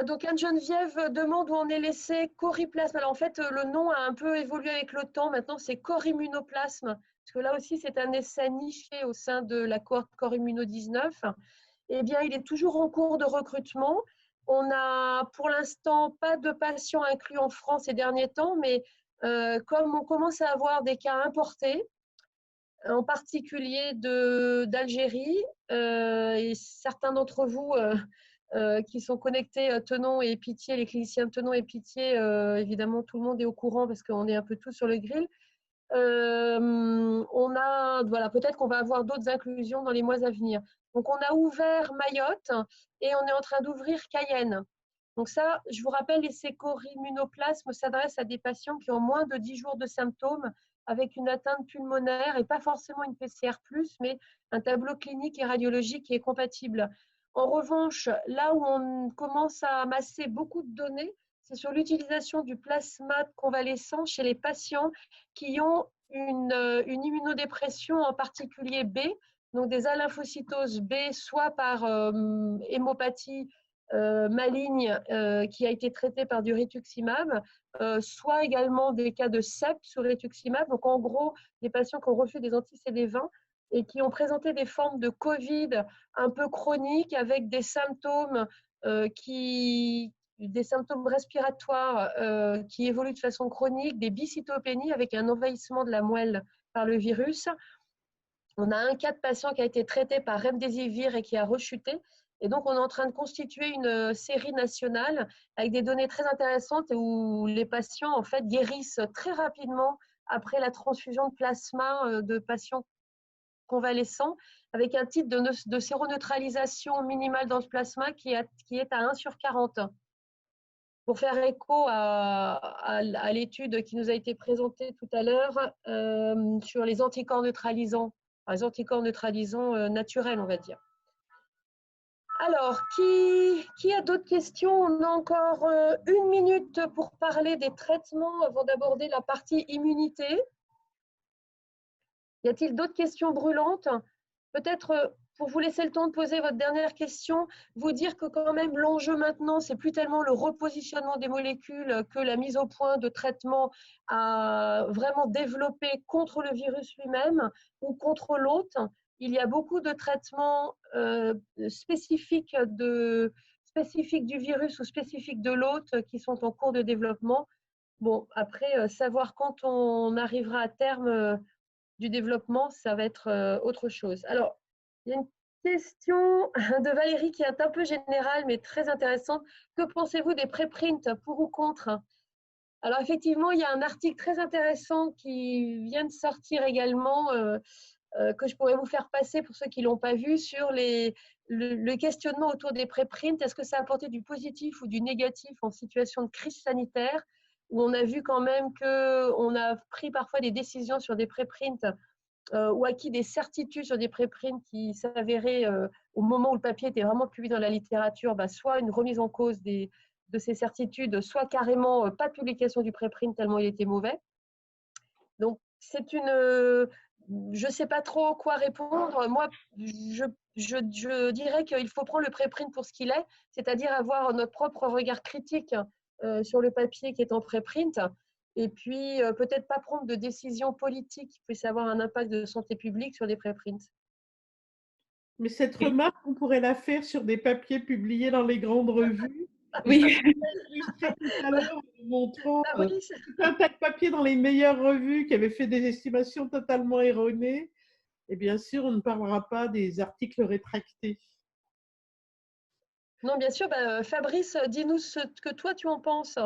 Donc Anne-Geneviève demande où en est l'essai Coriplasme. Alors en fait, le nom a un peu évolué avec le temps. Maintenant, c'est Corps Immunoplasme, parce que là aussi, c'est un essai niché au sein de la cohorte Corps Immuno 19. Eh bien, il est toujours en cours de recrutement. On n'a pour l'instant pas de patients inclus en France ces derniers temps, mais comme on commence à avoir des cas importés, en particulier d'Algérie, et certains d'entre vous qui sont connectés Tenon et Pitié, les cliniciens de Tenon et Pitié, évidemment tout le monde est au courant parce qu'on est un peu tous sur le grill. Voilà, peut-être qu'on va avoir d'autres inclusions dans les mois à venir. Donc on a ouvert Mayotte et on est en train d'ouvrir Cayenne. Donc ça, je vous rappelle, l'essai Corrimmunoplasme s'adresse à des patients qui ont moins de 10 jours de symptômes avec une atteinte pulmonaire et pas forcément une PCR+, mais un tableau clinique et radiologique qui est compatible. En revanche, là où on commence à amasser beaucoup de données, c'est sur l'utilisation du plasma convalescent chez les patients qui ont une immunodépression, en particulier B, donc des alymphocytoses B, soit par hémopathie maligne qui a été traitée par du rituximab, soit également des cas de CEP sur rituximab. Donc en gros, des patients qui ont reçu des anti-CD20 et qui ont présenté des formes de Covid un peu chroniques avec des symptômes des symptômes respiratoires qui évoluent de façon chronique, des bicytopénies avec un envahissement de la moelle par le virus. On a un cas de patient qui a été traité par remdesivir et qui a rechuté. Et donc, on est en train de constituer une série nationale avec des données très intéressantes où les patients, en fait, guérissent très rapidement après la transfusion de plasma de patients convalescents, avec un titre de séroneutralisation minimale dans ce plasma qui est à 1 sur 40. Pour faire écho à l'étude qui nous a été présentée tout à l'heure sur les anticorps neutralisants, naturels, on va dire. Alors, qui a d'autres questions? On a encore 1 minute pour parler des traitements avant d'aborder la partie immunité. Y a-t-il d'autres questions brûlantes? Peut-être pour vous laisser le temps de poser votre dernière question, vous dire que quand même l'enjeu maintenant, c'est plus tellement le repositionnement des molécules que la mise au point de traitements à vraiment développer contre le virus lui-même ou contre l'hôte. Il y a beaucoup de traitements spécifiques du virus ou spécifiques de l'hôte qui sont en cours de développement. Bon, après, savoir quand on arrivera à terme du développement, ça va être autre chose. Alors, il y a une question de Valérie qui est un peu générale, mais très intéressante. Que pensez-vous des préprints, pour ou contre? Alors, effectivement, il y a un article très intéressant qui vient de sortir également, que je pourrais vous faire passer pour ceux qui ne l'ont pas vu, sur le questionnement autour des préprints. Est-ce que ça a apporté du positif ou du négatif en situation de crise sanitaire, où on a vu quand même qu'on a pris parfois des décisions sur des préprints ou acquis des certitudes sur des préprints qui s'avéraient au moment où le papier était vraiment publié dans la littérature, soit une remise en cause de ces certitudes, soit carrément pas de publication du préprint tellement il était mauvais. Donc, c'est une... je ne sais pas trop quoi répondre. Moi, je dirais qu'il faut prendre le préprint pour ce qu'il est, c'est-à-dire avoir notre propre regard critique sur le papier qui est en préprint. Et puis, peut-être pas prendre de décisions politiques qui puissent avoir un impact de santé publique sur des préprints. Mais cette remarque, on pourrait la faire sur des papiers publiés dans les grandes revues. Oui. Tout à l'heure, en montrant tout un tas de papiers dans les meilleures revues qui avaient fait des estimations totalement erronées. Et bien sûr, on ne parlera pas des articles rétractés. Non, bien sûr. Fabrice, dis-nous ce que toi, tu en penses.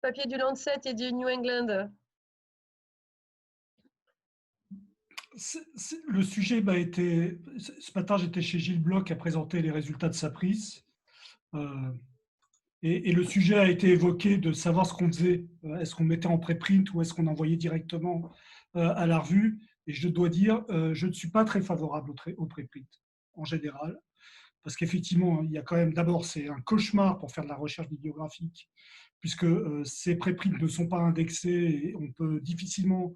Papier du Lancet et du New England. Le sujet m'a été... Ce matin, j'étais chez Gilles Bloch à présenter les résultats de sa prise. Et le sujet a été évoqué de savoir ce qu'on faisait. Est-ce qu'on mettait en préprint ou est-ce qu'on envoyait directement à la revue? Et je dois dire, je ne suis pas très favorable au préprint en général. Parce qu'effectivement, il y a quand même, d'abord, c'est un cauchemar pour faire de la recherche bibliographique, puisque ces préprints ne sont pas indexés et on peut difficilement,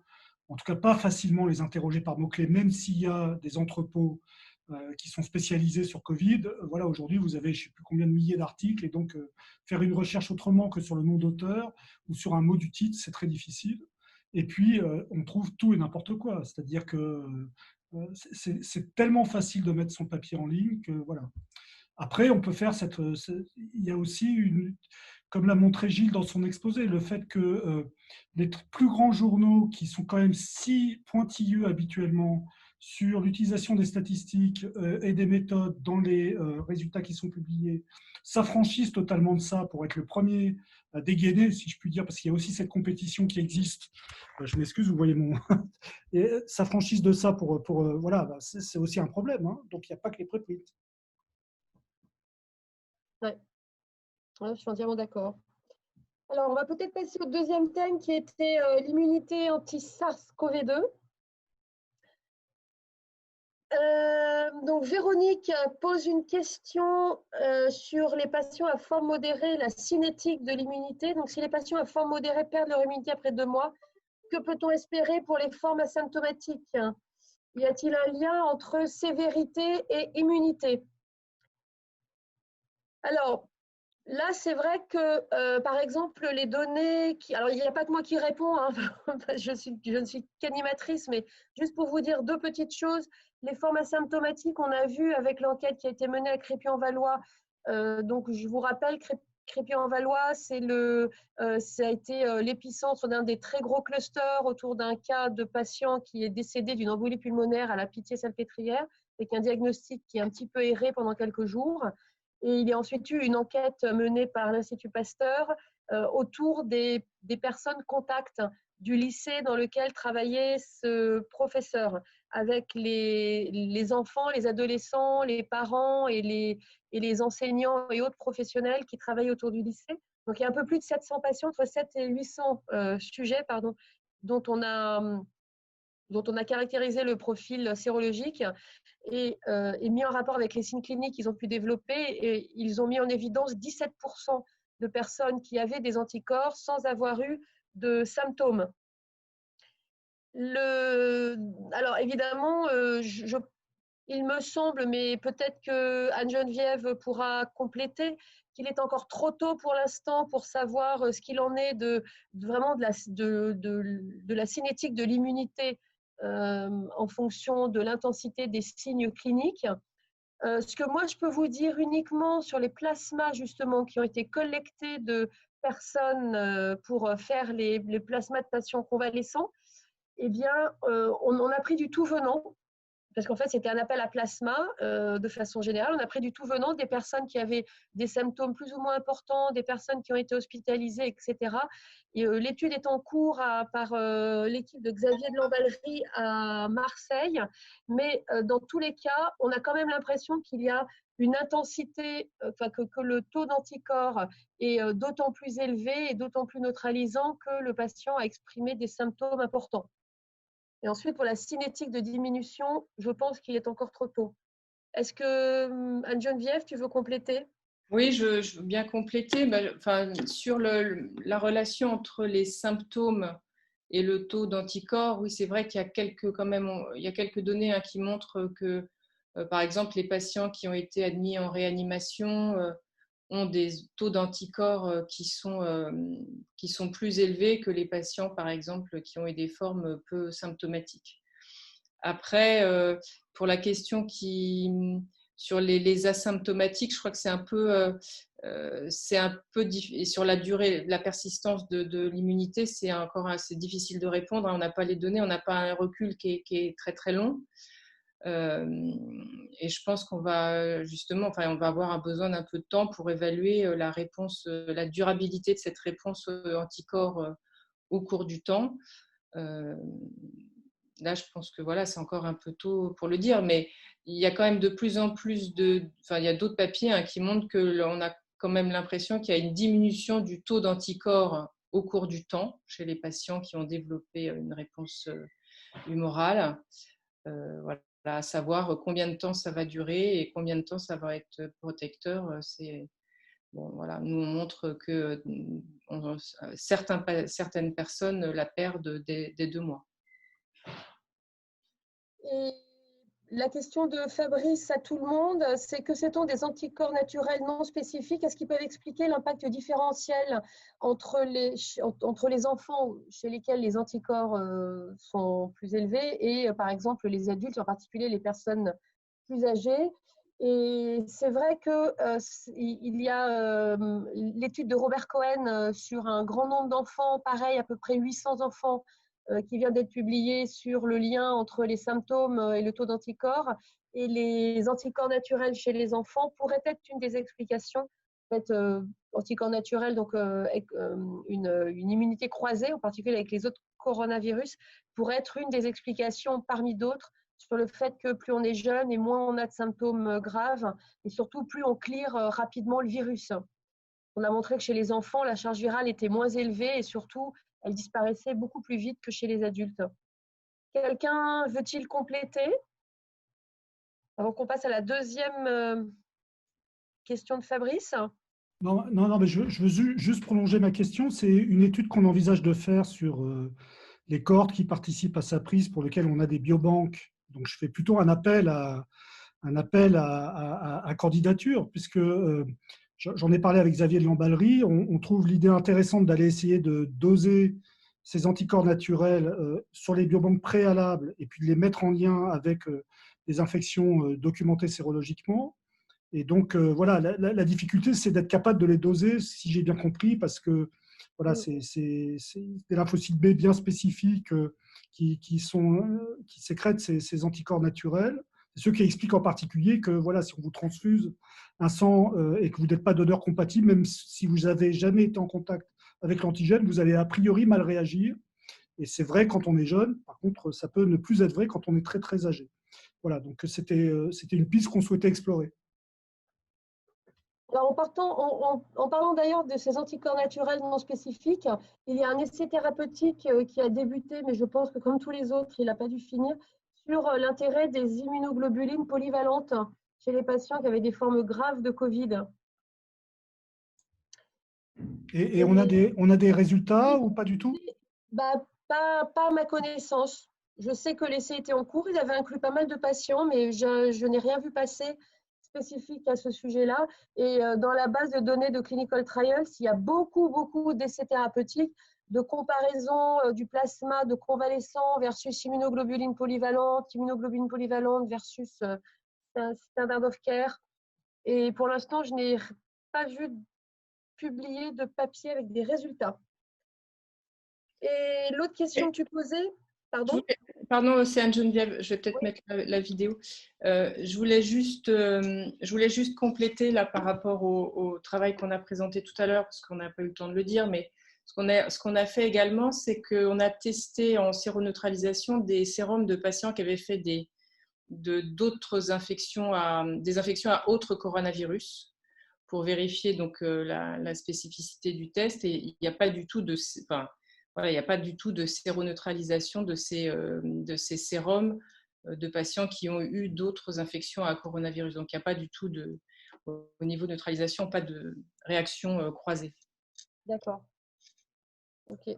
en tout cas pas facilement, les interroger par mots-clés, même s'il y a des entrepôts qui sont spécialisés sur Covid. Voilà, aujourd'hui, vous avez je ne sais plus combien de milliers d'articles, et donc faire une recherche autrement que sur le nom d'auteur ou sur un mot du titre, c'est très difficile. Et puis, on trouve tout et n'importe quoi. C'est-à-dire que c'est tellement facile de mettre son papier en ligne que voilà. Après, on peut faire il y a aussi, comme l'a montré Gilles dans son exposé, le fait que les plus grands journaux qui sont quand même si pointilleux habituellement sur l'utilisation des statistiques et des méthodes dans les résultats qui sont publiés, s'affranchissent totalement de ça pour être le premier à dégainer, si je puis dire, parce qu'il y a aussi cette compétition qui existe. Je m'excuse, vous voyez mon... et s'affranchissent de ça voilà, c'est aussi un problème. Hein. Donc, il n'y a pas que les préprints. Ouais, je suis entièrement d'accord. Alors, on va peut-être passer au deuxième thème qui était l'immunité anti-SARS-CoV-2. Donc, Véronique pose une question sur les patients à forme modérée, la cinétique de l'immunité. Donc, si les patients à forme modérée perdent leur immunité après 2 mois, que peut-on espérer pour les formes asymptomatiques? Y a-t-il un lien entre sévérité et immunité? Alors, là, c'est vrai que, par exemple, les données... Alors, il n'y a pas que moi qui réponds, hein. je ne suis qu'animatrice, mais juste pour vous dire 2 petites choses. Les formes asymptomatiques, on a vu avec l'enquête qui a été menée à Crépy-en-Valois. Donc, je vous rappelle, Crépy-en-Valois, ça a été l'épicentre d'un des très gros clusters autour d'un cas de patient qui est décédé d'une embolie pulmonaire à la Pitié-Salpêtrière, avec un diagnostic qui est un petit peu erré pendant quelques jours. Et il y a ensuite eu une enquête menée par l'Institut Pasteur autour des personnes contacts du lycée dans lequel travaillait ce professeur, avec les enfants, les adolescents, les parents et les enseignants et autres professionnels qui travaillent autour du lycée. Donc, il y a un peu plus de 700 patients, entre 7 et 800 sujets, dont on a caractérisé le profil sérologique et mis en rapport avec les signes cliniques qu'ils ont pu développer. Et ils ont mis en évidence 17% de personnes qui avaient des anticorps sans avoir eu de symptômes. Alors évidemment, il me semble, mais peut-être que Anne-Geneviève pourra compléter, qu'il est encore trop tôt pour l'instant pour savoir ce qu'il en est vraiment de la cinétique de l'immunité en fonction de l'intensité des signes cliniques. Ce que moi, je peux vous dire uniquement sur les plasmas justement qui ont été collectés de personnes pour faire les plasmas de patients convalescents, eh bien, on a pris du tout venant, parce qu'en fait, c'était un appel à plasma de façon générale. On a pris du tout venant des personnes qui avaient des symptômes plus ou moins importants, des personnes qui ont été hospitalisées, etc. Et l'étude est en cours par l'équipe de Xavier de Lamballerie à Marseille. Mais dans tous les cas, on a quand même l'impression qu'il y a une intensité, que le taux d'anticorps est d'autant plus élevé et d'autant plus neutralisant que le patient a exprimé des symptômes importants. Et ensuite, pour la cinétique de diminution, je pense qu'il est encore trop tôt. Est-ce que, Anne-Geneviève, tu veux compléter? Oui, je veux bien compléter. Sur la relation entre les symptômes et le taux d'anticorps, oui, c'est vrai qu'il y a quelques données qui montrent que, par exemple, les patients qui ont été admis en réanimation ont des taux d'anticorps qui sont plus élevés que les patients, par exemple, qui ont eu des formes peu symptomatiques. Après, pour la question sur les asymptomatiques, je crois que c'est un peu difficile. Et sur la durée, la persistance de l'immunité, c'est encore assez difficile de répondre. On n'a pas les données, on n'a pas un recul qui est très très long. Et je pense qu'on va on va avoir un besoin d'un peu de temps pour évaluer la réponse, la durabilité de cette réponse anticorps au cours du temps. Là, je pense que voilà, c'est encore un peu tôt pour le dire, mais il y a quand même de plus en plus il y a d'autres papiers qui montrent qu'on a quand même l'impression qu'il y a une diminution du taux d'anticorps au cours du temps chez les patients qui ont développé une réponse humorale. Voilà, à savoir combien de temps ça va durer et combien de temps ça va être protecteur. Bon, voilà. Nous, on montre que certaines personnes la perdent dès 2 mois. Et la question de Fabrice à tout le monde, c'est que sait-on des anticorps naturels non spécifiques? Est-ce qu'ils peuvent expliquer l'impact différentiel entre les enfants chez lesquels les anticorps sont plus élevés et par exemple les adultes, en particulier les personnes plus âgées? Et c'est vrai qu'il y a l'étude de Robert Cohen sur un grand nombre d'enfants, pareil, à peu près 800 enfants, qui vient d'être publié sur le lien entre les symptômes et le taux d'anticorps. Et les anticorps naturels chez les enfants pourraient être une des explications. En fait, anticorps naturels, donc une immunité croisée, en particulier avec les autres coronavirus, pourrait être une des explications parmi d'autres sur le fait que plus on est jeune et moins on a de symptômes graves, et surtout plus on clear rapidement le virus. On a montré que chez les enfants, la charge virale était moins élevée et surtout, elle disparaissait beaucoup plus vite que chez les adultes. Quelqu'un veut-il compléter avant qu'on passe à la deuxième question de Fabrice? Non, mais je veux juste prolonger ma question. C'est une étude qu'on envisage de faire sur les cohortes qui participent à sa prise, pour lesquelles on a des biobanques. Donc, je fais plutôt un appel à candidature, puisque j'en ai parlé avec Xavier de Lamballerie. On trouve l'idée intéressante d'aller essayer de doser ces anticorps naturels sur les biobanques préalables et puis de les mettre en lien avec des infections documentées sérologiquement. Et donc, voilà, la difficulté, c'est d'être capable de les doser, si j'ai bien compris, parce que voilà, c'est des lymphocytes B bien spécifiques qui sécrètent ces anticorps naturels. C'est ce qui explique en particulier que voilà, si on vous transfuse un sang et que vous n'êtes pas donneur compatible, même si vous n'avez jamais été en contact avec l'antigène, vous allez a priori mal réagir. Et c'est vrai quand on est jeune. Par contre, ça peut ne plus être vrai quand on est très, très âgé. Voilà, donc c'était une piste qu'on souhaitait explorer. Alors, en parlant d'ailleurs de ces anticorps naturels non spécifiques, il y a un essai thérapeutique qui a débuté, mais je pense que comme tous les autres, il n'a pas dû finir, sur l'intérêt des immunoglobulines polyvalentes chez les patients qui avaient des formes graves de Covid. Et on a des résultats ou pas du tout? Pas à ma connaissance. Je sais que l'essai était en cours, il avait inclus pas mal de patients, mais je n'ai rien vu passer spécifique à ce sujet-là. Et dans la base de données de Clinical Trials, il y a beaucoup d'essais thérapeutiques de comparaison du plasma de convalescent versus immunoglobulines polyvalentes versus standard of care. Et pour l'instant, je n'ai pas vu publier de papier avec des résultats. Et l'autre question que tu posais, pardon? Pardon, c'est Anne-Geneviève, je vais peut-être mettre la vidéo. Je voulais juste compléter là par rapport au travail qu'on a présenté tout à l'heure, parce qu'on n'a pas eu le temps de le dire, mais ce qu'on a fait également, c'est qu'on a testé en séroneutralisation des sérums de patients qui avaient fait d'autres infections, des infections à autre coronavirus, pour vérifier donc la spécificité du test. Et il n'y a pas du tout de... Voilà, il n'y a pas du tout de séroneutralisation de ces sérums de patients qui ont eu d'autres infections à coronavirus. Donc, il n'y a pas du tout au niveau de neutralisation, pas de réaction croisée. D'accord. OK.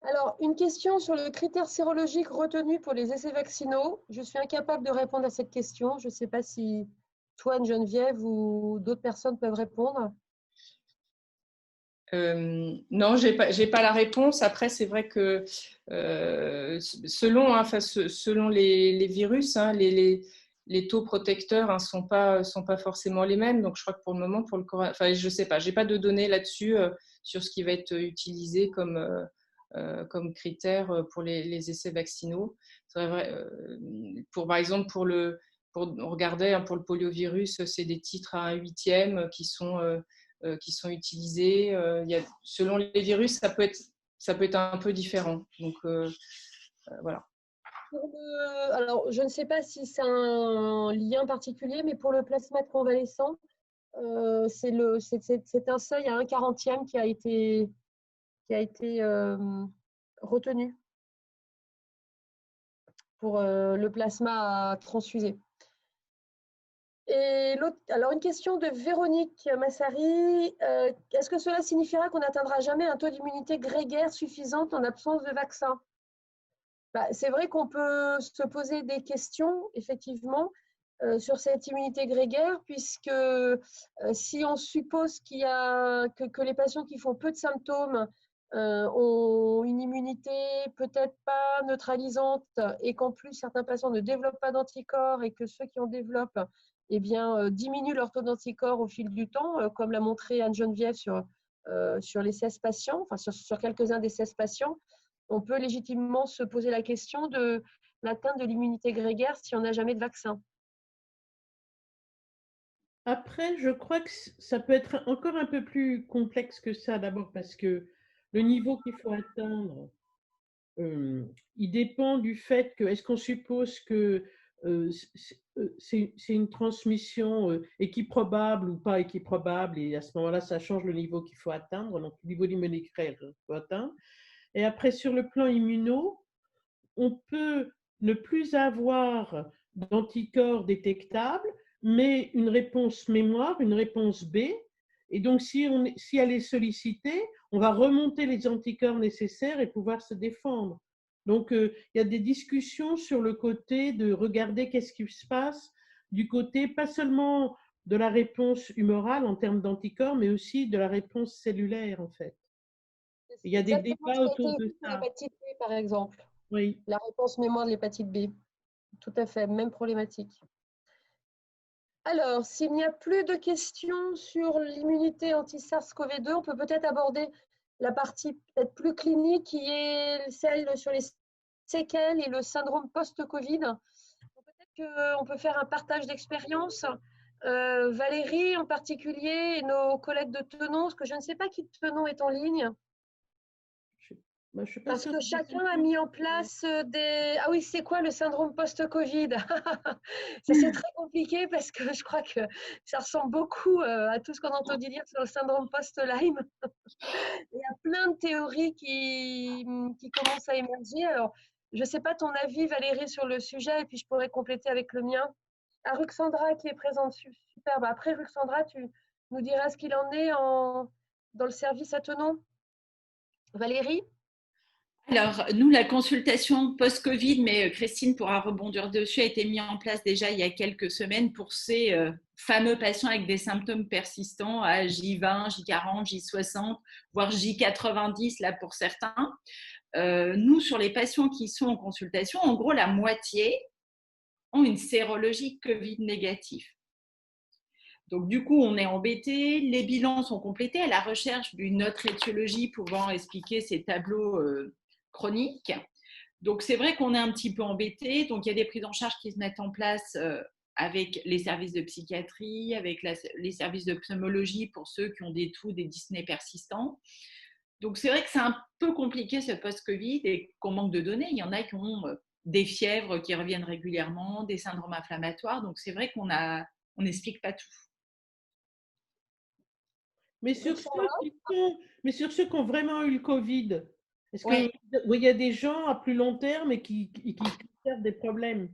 Alors, une question sur le critère sérologique retenu pour les essais vaccinaux. Je suis incapable de répondre à cette question. Je ne sais pas si toi, Geneviève, ou d'autres personnes peuvent répondre. Non, j'ai pas la réponse. Après, c'est vrai que selon les virus, hein, les taux protecteurs ne sont pas forcément les mêmes. Donc, je crois que pour le moment, pour le corona, enfin, je sais pas, j'ai pas de données là-dessus sur ce qui va être utilisé comme critère pour les essais vaccinaux. C'est vrai, par exemple, on regardait hein, pour le poliovirus, c'est des titres à 1/8 qui sont utilisés. Selon les virus, ça peut être un peu différent. Donc, voilà. Alors, je ne sais pas si c'est un lien particulier, mais pour le plasma de convalescent, c'est un seuil à 1/40 qui a été retenu pour le plasma à transfuser. Et alors une question de Véronique Massari. Est-ce que cela signifiera qu'on n'atteindra jamais un taux d'immunité grégaire suffisante en absence de vaccin? C'est vrai qu'on peut se poser des questions, effectivement, sur cette immunité grégaire, puisque si on suppose que les patients qui font peu de symptômes ont une immunité peut-être pas neutralisante et qu'en plus certains patients ne développent pas d'anticorps et que ceux qui en développent diminuent leur taux d'anticorps au fil du temps, comme l'a montré Anne-Geneviève sur les 16 patients, enfin sur quelques-uns des 16 patients, on peut légitimement se poser la question de l'atteinte de l'immunité grégaire si on n'a jamais de vaccin. Après, je crois que ça peut être encore un peu plus complexe que ça, d'abord parce que le niveau qu'il faut atteindre, il dépend du fait que, est-ce qu'on suppose que c'est une transmission équiprobable ou pas équiprobable, et à ce moment-là, ça change le niveau qu'il faut atteindre, donc le niveau d'immunité qu'il faut atteindre. Et après, sur le plan immuno, on peut ne plus avoir d'anticorps détectables, mais une réponse mémoire, une réponse B. Et donc, si elle est sollicitée, on va remonter les anticorps nécessaires et pouvoir se défendre. Donc, il y a des discussions sur le côté de regarder qu'est-ce qui se passe du côté, pas seulement de la réponse humorale en termes d'anticorps, mais aussi de la réponse cellulaire, en fait. Il y a des débats autour de ça. L'hépatite B, par exemple. Oui. La réponse mémoire de l'hépatite B. Tout à fait, même problématique. Alors, s'il n'y a plus de questions sur l'immunité anti-SARS-CoV-2, on peut peut-être aborder la partie peut-être plus clinique qui est celle sur les séquelles et le syndrome post-Covid. Peut-être qu'on peut faire un partage d'expérience. Valérie en particulier et nos collègues de Tenon, parce que je ne sais pas qui de Tenon est en ligne. Parce que chacun a mis en place des… Ah oui, c'est quoi le syndrome post-Covid? Ça, c'est très compliqué parce que je crois que ça ressemble beaucoup à tout ce qu'on a entendu dire sur le syndrome post-Lyme. Il y a plein de théories qui commencent à émerger. Alors, je ne sais pas ton avis, Valérie, sur le sujet, et puis je pourrais compléter avec le mien. À Ruxandra qui est présente, super. Bah, après, Ruxandra, tu nous diras ce qu'il en est dans le service à Tenon. Valérie? Alors, nous, la consultation post-Covid, mais Christine pourra rebondir dessus, a été mise en place déjà il y a quelques semaines pour ces fameux patients avec des symptômes persistants à J20, J40, J60, voire J90 là pour certains. Nous, sur les patients qui sont en consultation, en gros, la moitié ont une sérologie Covid négative. Donc, du coup, on est embêté. Les bilans sont complétés à la recherche d'une autre étiologie pouvant expliquer ces tableaux chroniques. Donc, c'est vrai qu'on est un petit peu embêté. Donc, il y a des prises en charge qui se mettent en place avec les services de psychiatrie, avec les services de pneumologie pour ceux qui ont des toux, des dyspnées persistants. Donc, c'est vrai que c'est un peu compliqué ce post-Covid et qu'on manque de données. Il y en a qui ont des fièvres qui reviennent régulièrement, des syndromes inflammatoires. Donc, c'est vrai qu'on n'explique pas tout. Mais sur ceux qui ont vraiment eu le Covid, est-ce qu'il y a des gens à plus long terme et qui conservent des problèmes?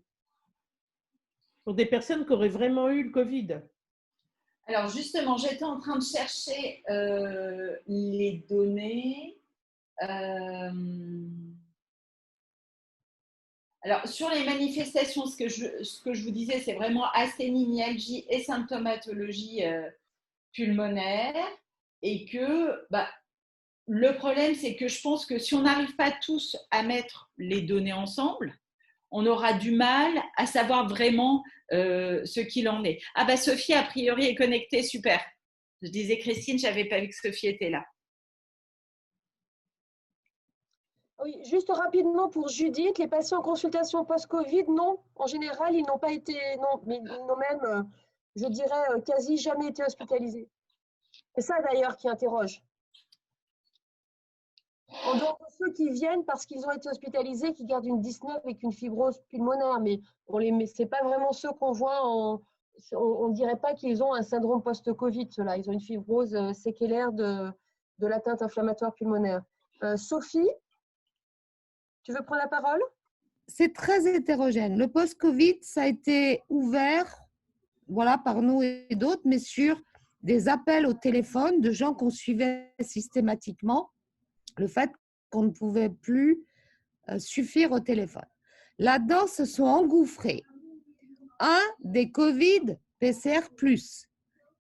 Pour des personnes qui auraient vraiment eu le Covid? Alors justement, j'étais en train de chercher les données. Alors sur les manifestations, ce que je vous disais, c'est vraiment asthénie, myalgie et symptomatologie pulmonaire. Et que le problème, c'est que je pense que si on n'arrive pas tous à mettre les données ensemble, on aura du mal à savoir vraiment ce qu'il en est. Ah bah Sophie, a priori, est connectée, super. Je disais Christine, je n'avais pas vu que Sophie était là. Oui, juste rapidement pour Judith, les patients en consultation post-Covid, non, en général, ils n'ont pas été, non, mais ils n'ont même, je dirais, quasi jamais été hospitalisés. C'est ça d'ailleurs qui interroge. En dehors de ceux qui viennent parce qu'ils ont été hospitalisés, qui gardent une dyspnée avec une fibrose pulmonaire, mais ce n'est pas vraiment ceux qu'on voit on ne dirait pas qu'ils ont un syndrome post-Covid, ceux-là. Ils ont une fibrose séquelaire de l'atteinte inflammatoire pulmonaire. Sophie, tu veux prendre la parole? C'est très hétérogène. Le post-Covid, ça a été ouvert par nous et d'autres, mais sur des appels au téléphone de gens qu'on suivait systématiquement, le fait qu'on ne pouvait plus suffire au téléphone. Là-dedans, se sont engouffrés des Covid PCR+,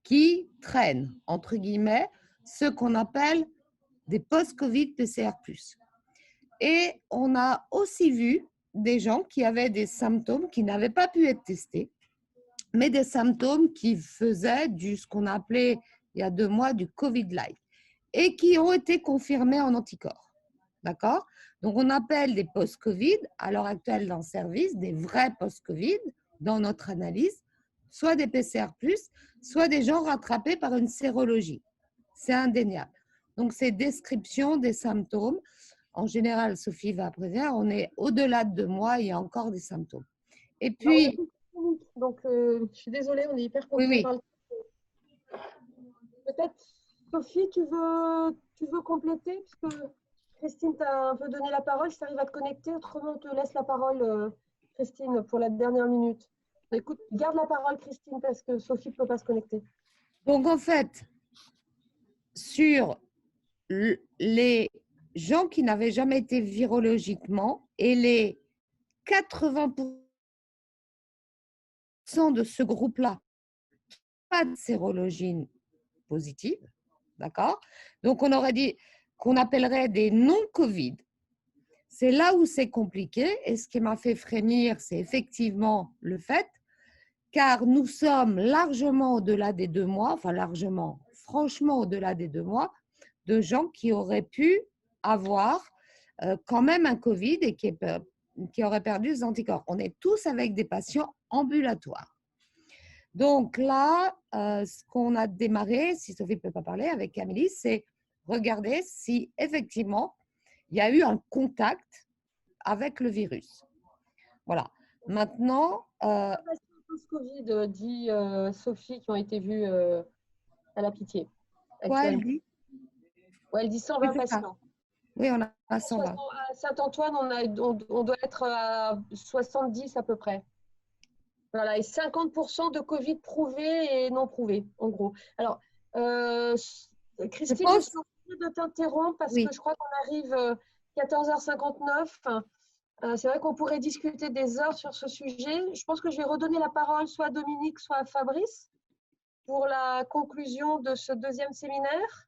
qui traînent, entre guillemets, ce qu'on appelle des post-Covid PCR+. Et on a aussi vu des gens qui avaient des symptômes qui n'avaient pas pu être testés, mais des symptômes qui faisaient ce qu'on appelait il y a 2 mois du Covid-like et qui ont été confirmés en anticorps. D'accord? Donc, on appelle des post-Covid, à l'heure actuelle dans le service, des vrais post-Covid dans notre analyse, soit des PCR+, soit des gens rattrapés par une sérologie. C'est indéniable. Donc, c'est description des symptômes. En général, Sophie va prévenir, on est au-delà de 2 mois, il y a encore des symptômes. Et puis… Donc, je suis désolée, on est hyper content par le… Peut-être, Sophie, tu veux compléter, puisque Christine t'a un peu donné la parole, si tu arrives à te connecter, autrement on te laisse la parole, Christine, pour la dernière minute. Écoute, garde la parole, Christine, parce que Sophie ne peut pas se connecter. Donc, en fait, sur les gens qui n'avaient jamais été virologiquement et les 80% de ce groupe-là, pas de sérologie positive, d'accord? Donc, on aurait dit qu'on appellerait des non-Covid. C'est là où c'est compliqué et ce qui m'a fait frémir, c'est effectivement le fait car nous sommes largement au-delà des 2 mois, enfin largement, franchement au-delà des 2 mois, de gens qui auraient pu avoir quand même un Covid et qui auraient perdu des anticorps. On est tous avec des patients ambulatoires. Donc là, ce qu'on a démarré, si Sophie ne peut pas parler avec Amélie, c'est regarder si effectivement il y a eu un contact avec le virus. Voilà. Maintenant, Covid, dit Sophie, qui ont été vus à la Pitié. Quoi, elle dit? Ouais, elle dit 120 Oui, patients. Oui, on a 120. À Saint-Antoine, on doit être à 70 à peu près. Voilà, et 50% de Covid prouvés et non prouvés, en gros. Alors, Christine, je suis obligée de t'interrompre parce que je crois qu'on arrive 14h59. C'est vrai qu'on pourrait discuter des heures sur ce sujet. Je pense que je vais redonner la parole soit à Dominique, soit à Fabrice pour la conclusion de ce deuxième séminaire.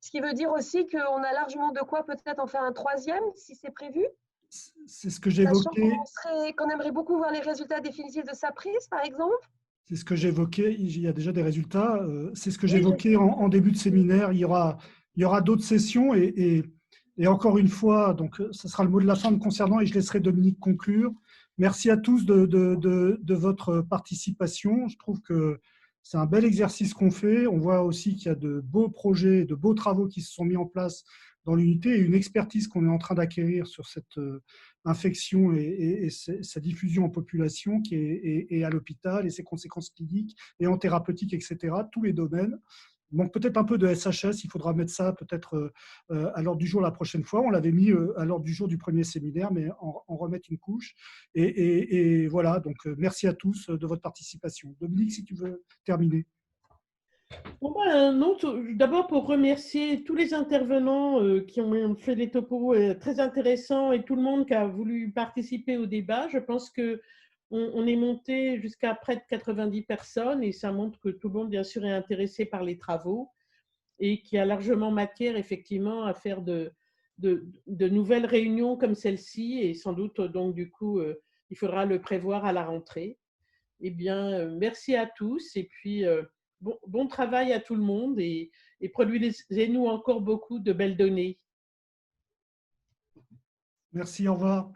Ce qui veut dire aussi qu'on a largement de quoi peut-être en faire un troisième, si c'est prévu. C'est ce que j'évoquais. Qu'on aimerait beaucoup voir les résultats définitifs de sa prise, par exemple. C'est ce que j'évoquais. Il y a déjà des résultats. C'est ce que j'évoquais en début de séminaire. Il y aura d'autres sessions et encore une fois, donc ce sera le mot de la fin me concernant et je laisserai Dominique conclure. Merci à tous de votre participation. Je trouve que c'est un bel exercice qu'on fait. On voit aussi qu'il y a de beaux projets, de beaux travaux qui se sont mis en place dans l'unité et une expertise qu'on est en train d'acquérir sur cette infection et sa diffusion en population qui est à l'hôpital et ses conséquences cliniques et en thérapeutique, etc. Tous les domaines. Il manque peut-être un peu de SHS, il faudra mettre ça peut-être à l'ordre du jour la prochaine fois. On l'avait mis à l'ordre du jour du premier séminaire, mais en remettre une couche. Et voilà, donc merci à tous de votre participation. Dominique, si tu veux terminer. Bon, non, d'abord pour remercier tous les intervenants qui ont fait des topos très intéressants et tout le monde qui a voulu participer au débat. Je pense qu'on est monté jusqu'à près de 90 personnes et ça montre que tout le monde, bien sûr, est intéressé par les travaux et qu'il y a largement matière, effectivement, à faire de nouvelles réunions comme celle-ci et sans doute, donc, du coup, il faudra le prévoir à la rentrée. Eh bien, merci à tous et puis bon travail à tout le monde et produisez-nous encore beaucoup de belles données. Merci, au revoir.